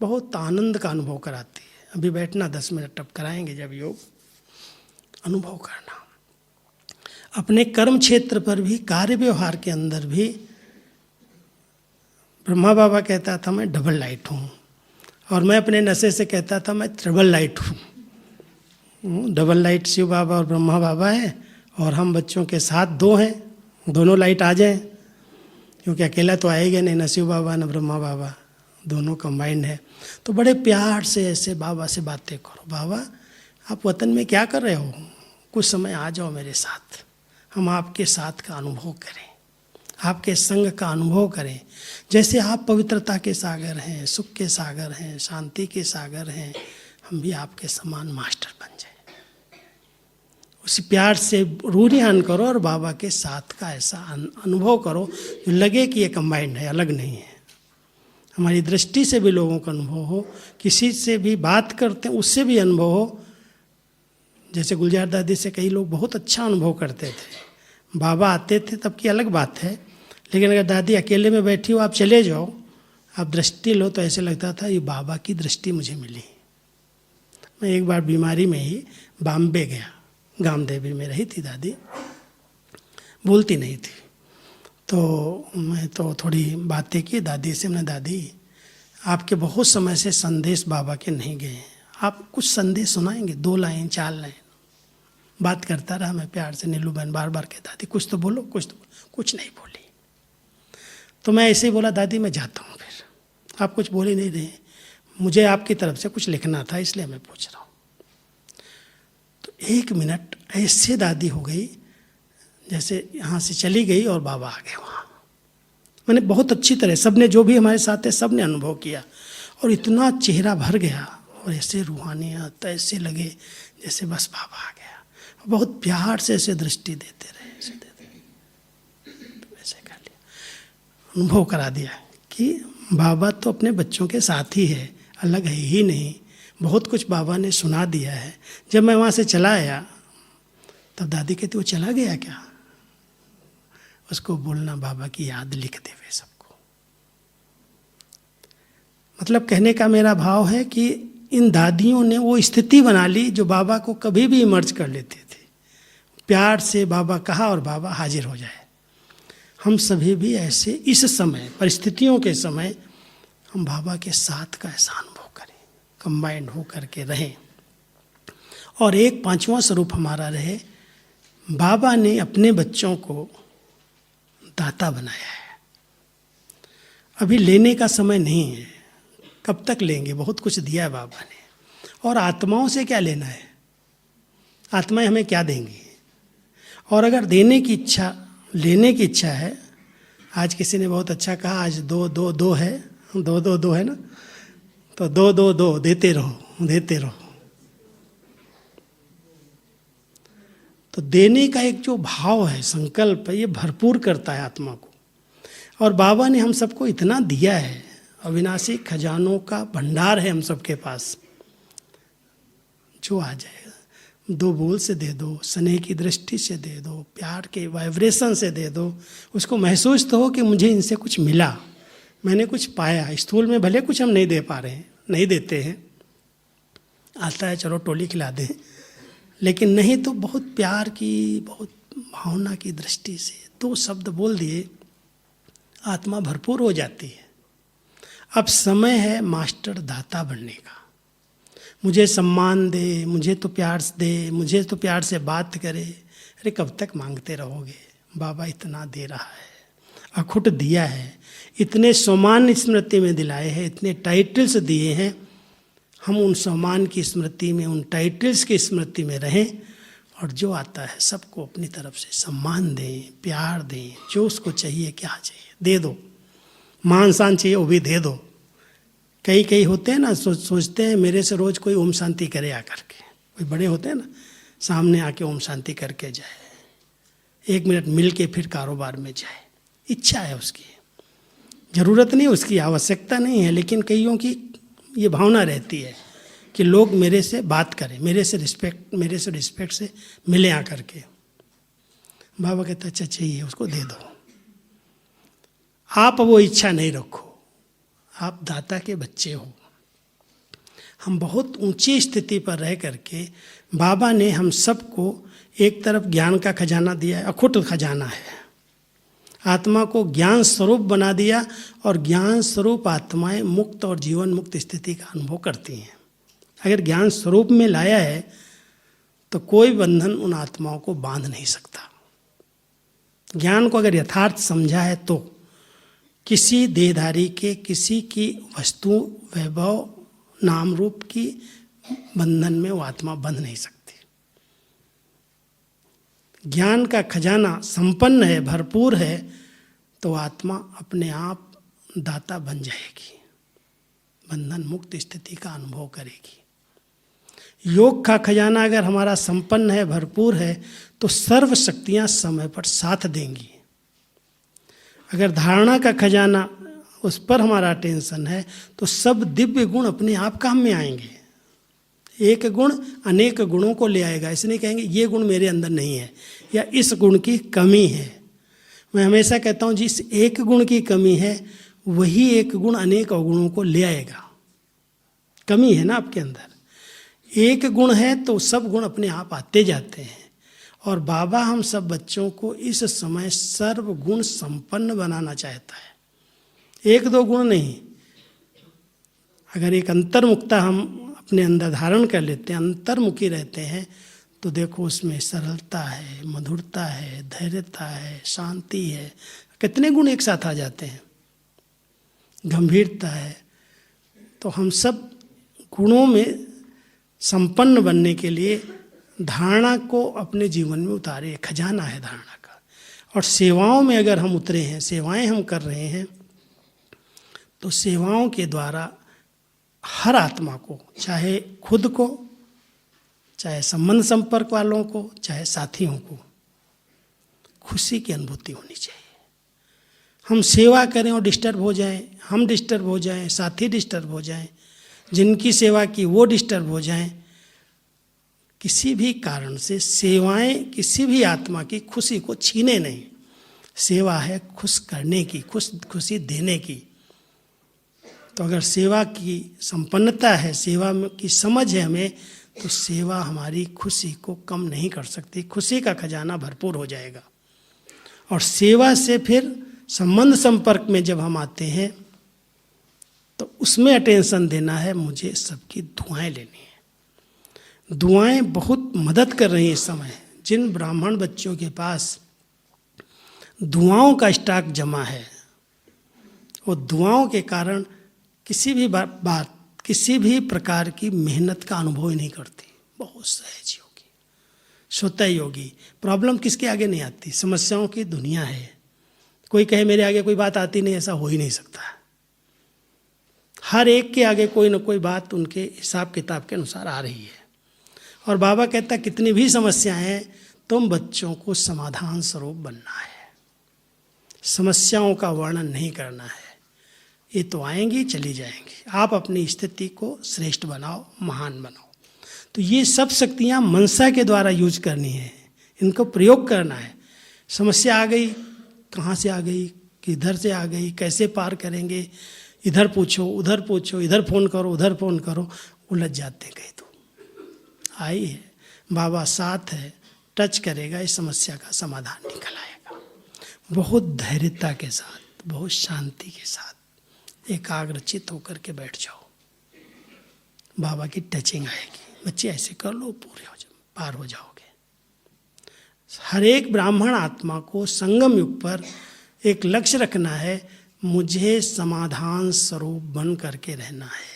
बहुत आनंद का अनुभव कराती है। अभी बैठना 10 मिनट अब कराएंगे, जब योग अनुभव करना। अपने कर्म क्षेत्र पर भी, कार्य व्यवहार के अंदर भी ब्रह्मा बाबा कहता था मैं डबल लाइट हूँ, और मैं अपने नशे से कहता था मैं ट्रिपल लाइट हूँ। डबल लाइट शिव बाबा और ब्रह्मा बाबा है, और हम बच्चों के साथ 2 हैं, दोनों लाइट आ जाएं, क्योंकि अकेला तो आएगा नहीं, न शिव बाबा न ब्रह्मा बाबा, दोनों कंबाइंड है। तो बड़े प्यार से ऐसे बाबा से बातें करो, बाबा आप वतन में क्या कर रहे हो, कुछ समय आ जाओ मेरे साथ, हम आपके साथ का अनुभव करें, आपके संग का अनुभव करें। जैसे आप पवित्रता के सागर हैं, सुख के सागर हैं, शांति के सागर हैं, हम भी आपके समान मास्टर बन जाए। उस प्यार से रूरियान करो और बाबा के साथ का ऐसा अनुभव करो जो लगे कि ये कंबाइंड है, अलग नहीं है। हमारी दृष्टि से भी लोगों का अनुभव हो, किसी से भी बात करते हैं उससे भी अनुभव हो। जैसे गुलजार दादी से कई लोग बहुत अच्छा अनुभव करते थे, बाबा आते थे तब की अलग बात है, लेकिन अगर दादी अकेले में बैठी हो, आप चले जाओ, आप दृष्टि लो तो ऐसे लगता था ये बाबा की दृष्टि मुझे मिली। मैं एक बार बीमारी में ही बॉम्बे गया, गामदेवी में रही थी दादी, बोलती नहीं थी, तो मैं तो थोड़ी बातें की दादी से। मैंने दादी आपके बहुत समय से संदेश बाबा के नहीं गए हैं, आप कुछ संदेश सुनाएंगे, 2 लाइन 4 लाइन। बात करता रहा मैं प्यार से, नीलू बहन बार बार कहती दादी कुछ तो बोलो, कुछ तो बोलो, कुछ नहीं बोली। तो मैं ऐसे ही बोला दादी मैं जाता हूँ, फिर आप कुछ बोल ही नहीं रहे, मुझे आपकी तरफ से कुछ लिखना था इसलिए मैं पूछ रहा हूँ। तो 1 मिनट ऐसे दादी हो गई जैसे यहाँ से चली गई और बाबा आ गए वहाँ। मैंने बहुत अच्छी तरह, सबने जो भी हमारे साथ है सब ने अनुभव किया, और इतना चेहरा भर गया और ऐसे रूहानियत, ऐसे लगे जैसे बस बाबा आ गया। बहुत प्यार से ऐसे दृष्टि देते रहे, ऐसे देते रहे, ऐसे कर लिया, अनुभव करा दिया कि बाबा तो अपने बच्चों के साथ ही है, अलग है ही नहीं। बहुत कुछ बाबा ने सुना दिया है। जब मैं वहाँ से चला आया तब दादी कहती वो चला गया क्या? उसको बोलना बाबा की याद लिख देवे सबको। मतलब कहने का मेरा भाव है कि इन दादियों ने वो स्थिति बना ली जो बाबा को कभी भी इमर्ज कर लेते थे। प्यार से बाबा कहा और बाबा हाजिर हो जाए। हम सभी भी ऐसे इस समय, परिस्थितियों के समय, हम बाबा के साथ का ऐसा अनुभव करें, कंबाइंड हो करके रहें। और एक 5वां स्वरूप हमारा रहे, बाबा ने अपने बच्चों को दाता बनाया है। अभी लेने का समय नहीं है, कब तक लेंगे? बहुत कुछ दिया है बाबा ने। और आत्माओं से क्या लेना है? आत्माएं हमें क्या देंगी? और अगर देने की इच्छा, लेने की इच्छा है, आज किसी ने बहुत अच्छा कहा, आज 2 है, 2 है ना, तो 2 देते रहो, देते रहो। तो देने का एक जो भाव है, संकल्प है, ये भरपूर करता है आत्मा को। और बाबा ने हम सबको इतना दिया है, अविनाशी खजानों का भंडार है हम सबके पास, जो आ जाएगा। 2 बोल से दे दो, स्नेह की दृष्टि से दे दो, प्यार के वाइब्रेशन से दे दो, उसको महसूस तो हो कि मुझे इनसे कुछ मिला, मैंने कुछ पाया। स्थूल में भले कुछ हम नहीं दे पा रहे हैं, नहीं देते हैं, आता है चलो टोली खिला दें, लेकिन नहीं तो बहुत प्यार की, बहुत भावना की दृष्टि से 2 शब्द बोल दिए, आत्मा भरपूर हो जाती है। अब समय है मास्टर दाता बनने का। मुझे सम्मान दे, मुझे तो प्यार दे, मुझे तो प्यार से बात करे। अरे कब तक मांगते रहोगे? बाबा इतना दे रहा है, अखुट दिया है, इतने सम्मान स्मृति में दिलाए हैं, इतने टाइटल्स दिए हैं। हम उन सम्मान की स्मृति में, उन टाइटल्स की स्मृति में रहें, और जो आता है सबको अपनी तरफ से सम्मान दें, प्यार दें, जो उसको चाहिए, क्या चाहिए दे दो। मान शान चाहिए वो भी दे दो। कई होते हैं ना, सोचते हैं मेरे से रोज कोई ओम शांति करे आकर के, कोई बड़े होते हैं ना, सामने आके ओम शांति करके जाए, 1 मिनट मिल के फिर कारोबार में जाए। इच्छा है उसकी, जरूरत नहीं, उसकी आवश्यकता नहीं है, लेकिन कईयों की ये भावना रहती है कि लोग मेरे से बात करें, मेरे से रिस्पेक्ट से मिले आकर के। बाबा कहता अच्छा चाहिए उसको दे दो। आप वो इच्छा नहीं रखो, आप दाता के बच्चे हो। हम बहुत ऊंची स्थिति पर रह करके, बाबा ने हम सबको एक तरफ ज्ञान का खजाना दिया है, अखुट खजाना है, आत्मा को ज्ञान स्वरूप बना दिया, और ज्ञान स्वरूप आत्माएं मुक्त और जीवन मुक्त स्थिति का अनुभव करती हैं। अगर ज्ञान स्वरूप में लाया है तो कोई बंधन उन आत्माओं को बांध नहीं सकता। ज्ञान को अगर यथार्थ समझा है तो किसी देहधारी के, किसी की वस्तु, वैभव, नाम रूप की बंधन में वो आत्मा बंध नहीं सकती। ज्ञान का खजाना संपन्न है, भरपूर है, तो आत्मा अपने आप दाता बन जाएगी, बंधन मुक्त स्थिति का अनुभव करेगी। योग का खजाना अगर हमारा संपन्न है, भरपूर है, तो सर्व शक्तियाँ समय पर साथ देंगी। अगर धारणा का खजाना, उस पर हमारा टेंशन है, तो सब दिव्य गुण अपने आप काम में आएंगे। एक गुण अनेक गुणों को ले आएगा। इसलिए कहेंगे ये गुण मेरे अंदर नहीं है या इस गुण की कमी है। मैं हमेशा कहता हूँ जिस एक गुण की कमी है वही एक गुण अनेक अवगुणों को ले आएगा। कमी है ना आपके अंदर, एक गुण है तो सब गुण अपने आप आते जाते हैं। और बाबा हम सब बच्चों को इस समय सर्व गुण संपन्न बनाना चाहता है, एक दो गुण नहीं। अगर एक अंतर्मुखता हम अपने अंदर धारण कर लेते हैं, अंतर्मुखी रहते हैं, तो देखो उसमें सरलता है, मधुरता है, धैर्यता है, शांति है, कितने गुण एक साथ आ जाते हैं, गंभीरता है। तो हम सब गुणों में संपन्न बनने के लिए धारणा को अपने जीवन में उतारे। खजाना है धारणा का। और सेवाओं में अगर हम उतरे हैं, सेवाएं हम कर रहे हैं, तो सेवाओं के द्वारा हर आत्मा को, चाहे खुद को, चाहे संबंध संपर्क वालों को, चाहे साथियों को, खुशी की अनुभूति होनी चाहिए। हम सेवा करें और डिस्टर्ब हो जाएं, हम डिस्टर्ब हो जाएं, साथी डिस्टर्ब हो जाएं, जिनकी सेवा की वो डिस्टर्ब हो जाएं, किसी भी कारण से सेवाएं किसी भी आत्मा की खुशी को छीने नहीं। सेवा है खुश करने की, खुशी देने की। तो अगर सेवा की संपन्नता है, सेवा की समझ है हमें, तो सेवा हमारी खुशी को कम नहीं कर सकती। खुशी का खजाना भरपूर हो जाएगा। और सेवा से फिर संबंध संपर्क में जब हम आते हैं, तो उसमें अटेंशन देना है, मुझे सबकी दुआएं लेनी है। दुआएं बहुत मदद कर रही हैं इस समय। जिन ब्राह्मण बच्चों के पास दुआओं का स्टॉक जमा है, वो दुआओं के कारण किसी भी बात, किसी भी प्रकार की मेहनत का अनुभव ही नहीं करती। बहुत सहज योगी, स्वतः योगी। प्रॉब्लम किसके आगे नहीं आती, समस्याओं की दुनिया है। कोई कहे मेरे आगे कोई बात आती नहीं, ऐसा हो ही नहीं सकता। हर एक के आगे कोई ना कोई बात उनके हिसाब किताब के अनुसार आ रही है। और बाबा कहता कितनी भी समस्याएं हैं, तुम बच्चों को समाधान स्वरूप बनना है, समस्याओं का वर्णन नहीं करना है। ये तो आएंगी चली जाएंगी, आप अपनी स्थिति को श्रेष्ठ बनाओ, महान बनाओ। तो ये सब शक्तियाँ मनसा के द्वारा यूज करनी है, इनको प्रयोग करना है। समस्या आ गई, कहाँ से आ गई, किधर से आ गई, कैसे पार करेंगे, इधर पूछो, उधर पूछो, इधर फ़ोन करो, उधर फ़ोन करो, उलझ जाते हैं। कहीं तो आई है, बाबा साथ है, टच करेगा, इस समस्या का समाधान निकल आएगा। बहुत धैर्यता के साथ, बहुत शांति के साथ एकाग्रचित होकर के बैठ जाओ, बाबा की टचिंग आएगी। बच्चे ऐसे कर लो, पूरे हो जाओ, पार हो जाओगे। हर एक ब्राह्मण आत्मा को संगम युग पर एक लक्ष्य रखना है, मुझे समाधान स्वरूप बन करके रहना है,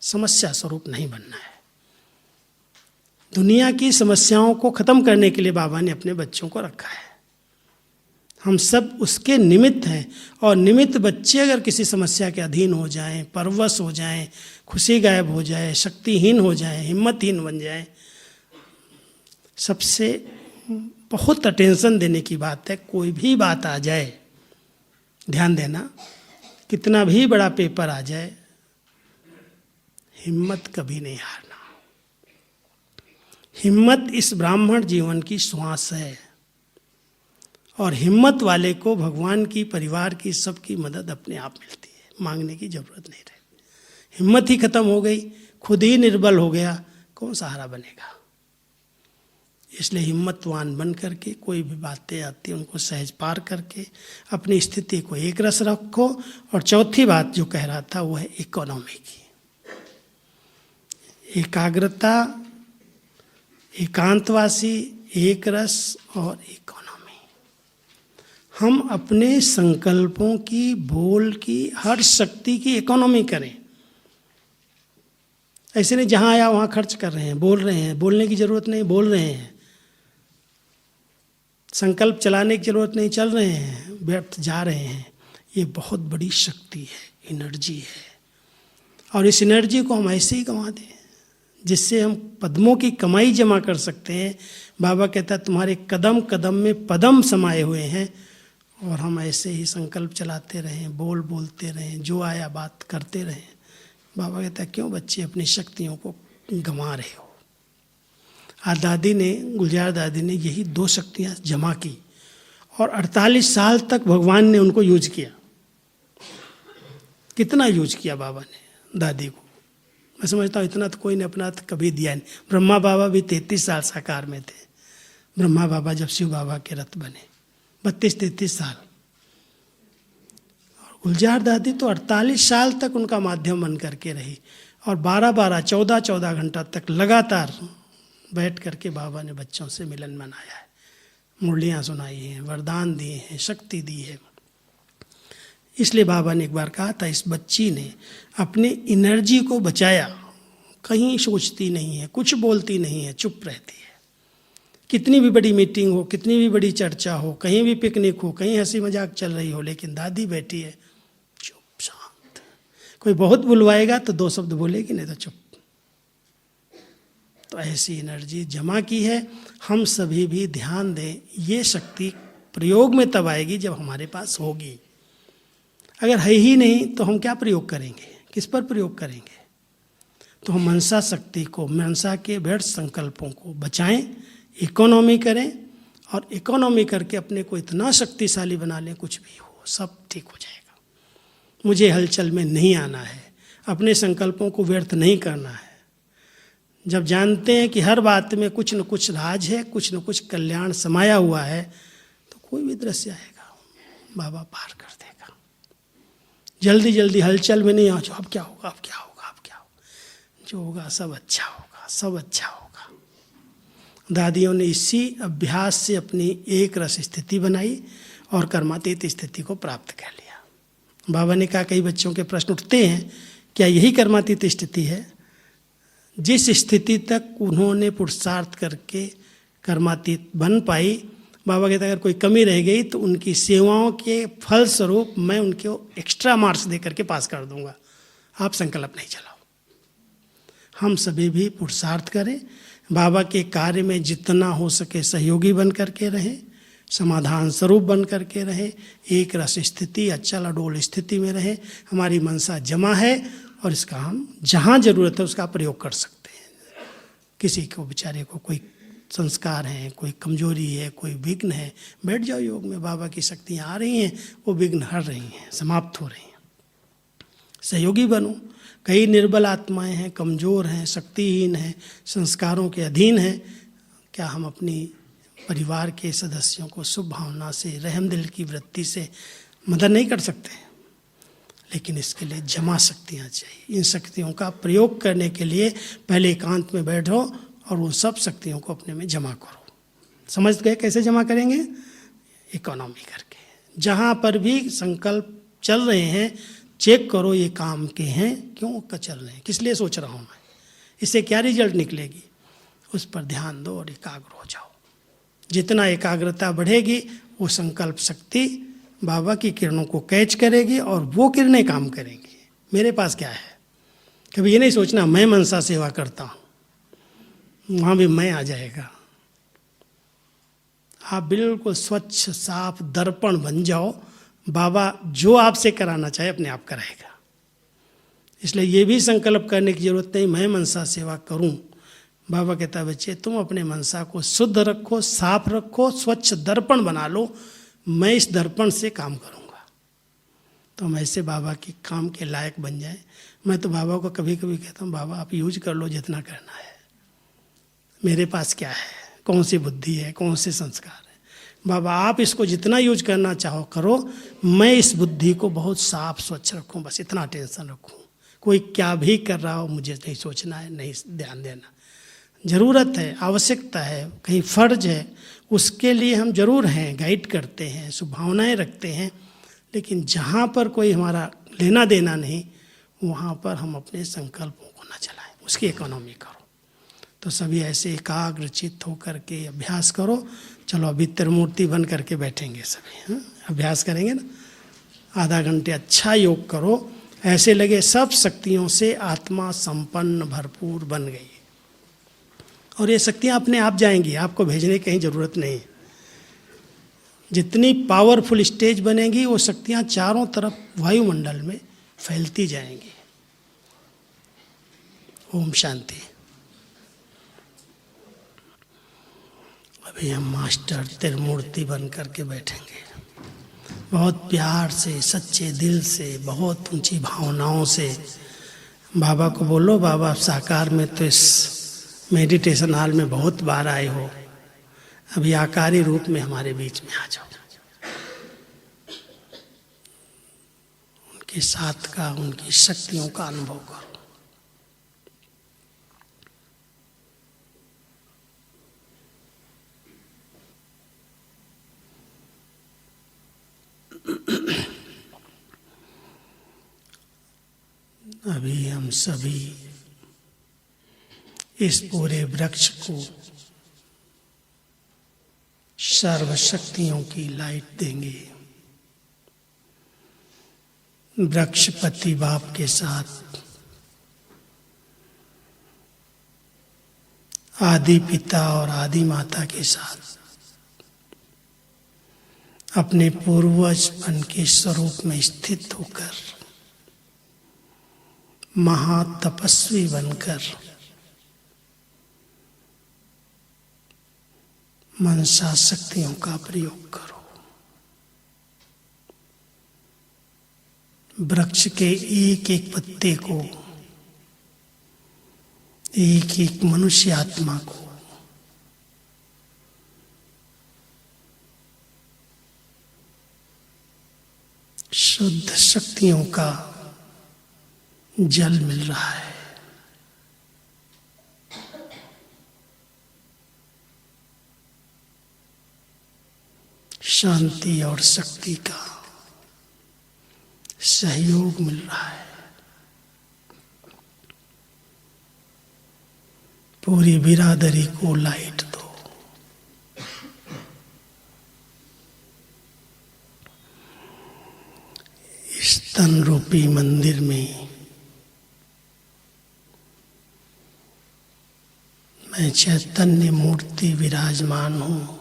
समस्या स्वरूप नहीं बनना है। दुनिया की समस्याओं को खत्म करने के लिए बाबा ने अपने बच्चों को रखा है। हम सब उसके निमित्त हैं। और निमित्त बच्चे अगर किसी समस्या के अधीन हो जाएं, परवश हो जाएं, खुशी गायब हो जाए, शक्तिहीन हो जाए, हिम्मतहीन बन जाए, सबसे बहुत अटेंशन देने की बात है। कोई भी बात आ जाए, ध्यान देना, कितना भी बड़ा पेपर आ जाए, हिम्मत कभी नहीं हारना। हिम्मत इस ब्राह्मण जीवन की श्वास है। और हिम्मत वाले को भगवान की, परिवार की, सबकी मदद अपने आप मिलती है, मांगने की जरूरत नहीं रहती। हिम्मत ही खत्म हो गई, खुद ही निर्बल हो गया, कौन सहारा बनेगा। इसलिए हिम्मतवान बन करके कोई भी बातें आती हैं उनको सहज पार करके अपनी स्थिति को एक रस रखो। और चौथी बात जो कह रहा था वो है इकोनॉमी की, एकाग्रता, एकांतवासी, एक रस और इकोनॉमी। हम अपने संकल्पों की, बोल की, हर शक्ति की इकोनॉमी करें। ऐसे नहीं जहाँ आया वहाँ खर्च कर रहे हैं, बोल रहे हैं, बोलने की जरूरत नहीं, बोल रहे हैं, संकल्प चलाने की जरूरत नहीं, चल रहे हैं, व्यर्थ जा रहे हैं। ये बहुत बड़ी शक्ति है, एनर्जी है। और इस एनर्जी को हम ऐसे ही गंवा दें, जिससे हम पद्मों की कमाई जमा कर सकते हैं। बाबा कहता है तुम्हारे कदम कदम में पदम समाये हुए हैं, और हम ऐसे ही संकल्प चलाते रहें, बोलते रहें, जो आया बात करते रहें। बाबा कहता है क्यों बच्चे अपनी शक्तियों को गंवा रहे हो। आज दादी ने, गुलजार दादी ने यही 2 शक्तियाँ जमा की, और 48 साल तक भगवान ने उनको यूज किया। कितना यूज किया बाबा ने दादी को, मैं समझता हूँ इतना तो कोई ने अपना तो कभी दिया नहीं। ब्रह्मा बाबा भी 33 साल साकार में थे। ब्रह्मा बाबा जब शिव बाबा के रथ बने 32-33 साल, और गुलजार दादी तो 48 साल तक उनका माध्यम बन करके रही, और 12-12, 14-14 घंटा तक लगातार बैठ करके बाबा ने बच्चों से मिलन मनाया है, मुरलियाँ सुनाई हैं, वरदान दिए हैं, शक्ति दी है। इसलिए बाबा ने एक बार कहा था, इस बच्ची ने अपने एनर्जी को बचाया, कहीं सोचती नहीं है, कुछ बोलती नहीं है, चुप रहती है। कितनी भी बड़ी मीटिंग हो, कितनी भी बड़ी चर्चा हो, कहीं भी पिकनिक हो, कहीं हंसी मजाक चल रही हो, लेकिन दादी बैठी है चुप शांत। कोई बहुत बुलवाएगा तो 2 शब्द बोलेगी, नहीं तो चुप। तो ऐसी एनर्जी जमा की है। हम सभी भी ध्यान दें, ये शक्ति प्रयोग में तब आएगी जब हमारे पास होगी। अगर है ही नहीं तो हम क्या प्रयोग करेंगे, किस पर प्रयोग करेंगे। तो हम मनसा शक्ति को, मनसा के व्यर्थ संकल्पों को बचाएं, इकोनॉमी करें, और इकोनॉमी करके अपने को इतना शक्तिशाली बना लें, कुछ भी हो सब ठीक हो जाएगा। मुझे हलचल में नहीं आना है, अपने संकल्पों को व्यर्थ नहीं करना है। जब जानते हैं कि हर बात में कुछ न कुछ राज है, कुछ न कुछ कल्याण समाया हुआ है, तो कोई भी दृश्य आएगा बाबा पार कर देगा। जल्दी जल्दी हलचल में नहीं आ जाओ, अब क्या होगा, अब क्या होगा, अब क्या होगा। जो होगा सब अच्छा होगा, सब अच्छा होगा। दादियों ने इसी अभ्यास से अपनी एक रस स्थिति बनाई और कर्मातीत स्थिति को प्राप्त कर लिया। बाबा ने कहा, कई बच्चों के प्रश्न उठते हैं, क्या यही कर्मातीत स्थिति है। जिस स्थिति तक उन्होंने पुरुषार्थ करके कर्मातीत बन पाई, बाबा कहते अगर कोई कमी रह गई तो उनकी सेवाओं के फलस्वरूप मैं उनको एक्स्ट्रा मार्क्स दे करके पास कर दूंगा। आप संकल्प नहीं चलाओ। हम सभी भी पुरुषार्थ करें, बाबा के कार्य में जितना हो सके सहयोगी बन करके रहें, समाधान स्वरूप बन करके रहें, एक रस स्थिति, अचल अडोल स्थिति में रहें। हमारी मनसा जमा है और इसका हम जहाँ जरूरत है उसका प्रयोग कर सकते हैं। किसी को बेचारे को कोई संस्कार हैं, कोई कमजोरी है, कोई विघ्न है, बैठ जाओ योग में, बाबा की शक्तियाँ आ रही हैं, वो विघ्न हट रही हैं, समाप्त हो रही हैं। सहयोगी बनो। कई निर्बल आत्माएं हैं, कमज़ोर हैं, शक्तिहीन हैं, संस्कारों के अधीन हैं। क्या हम अपनी परिवार के सदस्यों को शुभ भावना से, रहम दिल की वृत्ति से मदद नहीं कर सकते? लेकिन इसके लिए जमा शक्तियाँ चाहिए। इन शक्तियों का प्रयोग करने के लिए पहले एकांत में बैठो और उन सब शक्तियों को अपने में जमा करो। समझ गए कैसे जमा करेंगे? इकोनॉमी करके। जहाँ पर भी संकल्प चल रहे हैं चेक करो ये काम के हैं, क्यों का चल रहे हैं, किस लिए सोच रहा हूँ मैं, इससे क्या रिजल्ट निकलेगी, उस पर ध्यान दो और एकाग्र हो जाओ। जितना एकाग्रता बढ़ेगी वो संकल्प शक्ति बाबा की किरणों को कैच करेगी और वो किरणें काम करेंगी। मेरे पास क्या है, कभी ये नहीं सोचना मैं मनसा सेवा करता हूँ, वहाँ भी मैं आ जाएगा। आप बिल्कुल स्वच्छ साफ दर्पण बन जाओ, बाबा जो आपसे कराना चाहे अपने आप कराएगा। इसलिए ये भी संकल्प करने की जरूरत नहीं मैं मनसा सेवा करूं। बाबा कहता है बच्चे तुम अपने मनसा को शुद्ध रखो, साफ रखो, स्वच्छ दर्पण बना लो, मैं इस दर्पण से काम करूंगा। तो हम ऐसे बाबा के काम के लायक बन जाए। मैं तो बाबा को कभी कभी कहता हूँ बाबा आप यूज कर लो जितना करना है, मेरे पास क्या है, कौन सी बुद्धि है, कौन से संस्कार है, बाबा आप इसको जितना यूज करना चाहो करो, मैं इस बुद्धि को बहुत साफ स्वच्छ रखूं, बस इतना टेंशन रखूं। कोई क्या भी कर रहा हो मुझे नहीं सोचना है, नहीं ध्यान देना। ज़रूरत है, आवश्यकता है, कहीं फर्ज है, उसके लिए हम जरूर हैं, गाइड करते हैं, शुभभावनाएँ रखते हैं, लेकिन जहाँ पर कोई हमारा लेना देना नहीं वहाँ पर हम अपने संकल्पों को न चलाएं, उसकी इकोनॉमी करो। तो सभी ऐसे एकाग्रचित्त होकर के अभ्यास करो। चलो अभी त्रिमूर्ति बन करके बैठेंगे सभी, हाँ? अभ्यास करेंगे ना, आधा घंटे अच्छा योग करो, ऐसे लगे सब शक्तियों से आत्मा संपन्न भरपूर बन गई। और ये शक्तियाँ अपने आप जाएंगी, आपको भेजने की कहीं ज़रूरत नहीं। जितनी पावरफुल स्टेज बनेगी वो शक्तियाँ चारों तरफ वायुमंडल में फैलती जाएंगी। ओम शांति। अभी हम मास्टर त्रिमूर्ति बन करके बैठेंगे, बहुत प्यार से, सच्चे दिल से, बहुत ऊंची भावनाओं से बाबा को बोलो, बाबा साकार में तो इस मेडिटेशन हॉल में बहुत बार आए हो, अभी आकारी रूप में हमारे बीच में आ जाओ। उनके साथ का, उनकी शक्तियों का अनुभव करो। अभी हम सभी इस पूरे वृक्ष को सर्वशक्तियों की लाइट देंगे। वृक्षपति बाप के साथ आदि पिता और आदि माता के साथ अपने पूर्वजपन के स्वरूप में स्थित होकर, महातपस्वी बनकर मनसा शक्तियों का प्रयोग करो। वृक्ष के एक एक पत्ते को, एक एक मनुष्य आत्मा को शुद्ध शक्तियों का जल मिल रहा है। शांति और शक्ति का सहयोग मिल रहा है। पूरी बिरादरी को लाइट दो। इस तन रूपी मंदिर में मैं चैतन्य मूर्ति विराजमान हूँ।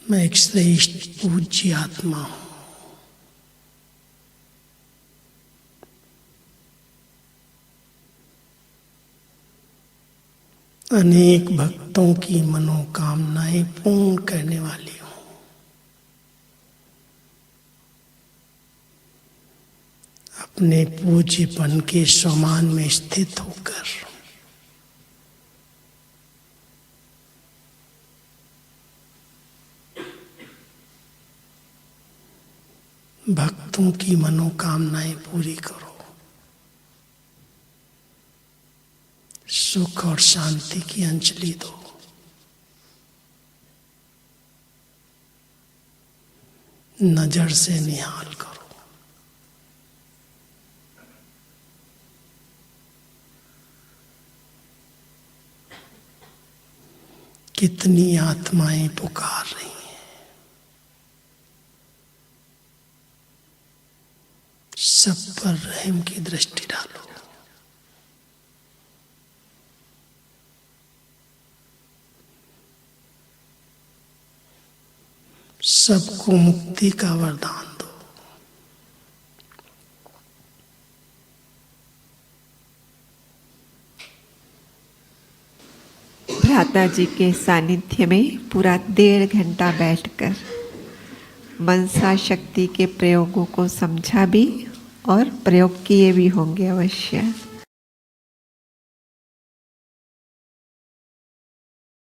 मैं एक श्रेष्ठ पूज्य आत्मा हूँ। अनेक भक्तों की मनोकामनाएं पूर्ण करने वाली हूँ। अपने पूज्यपन के समान में स्थित होकर भक्तों की मनोकामनाएं पूरी करो। सुख और शांति की अंजलि दो। नजर से निहाल करो। कितनी आत्माएं पुकार रही हैं। सब पर रहम की दृष्टि डालो। सबको मुक्ति का वरदान दो। भ्राता जी के सानिध्य में पूरा 1.5 घंटा बैठकर मनसा शक्ति के प्रयोगों को समझा भी और प्रयोग किए भी होंगे अवश्य।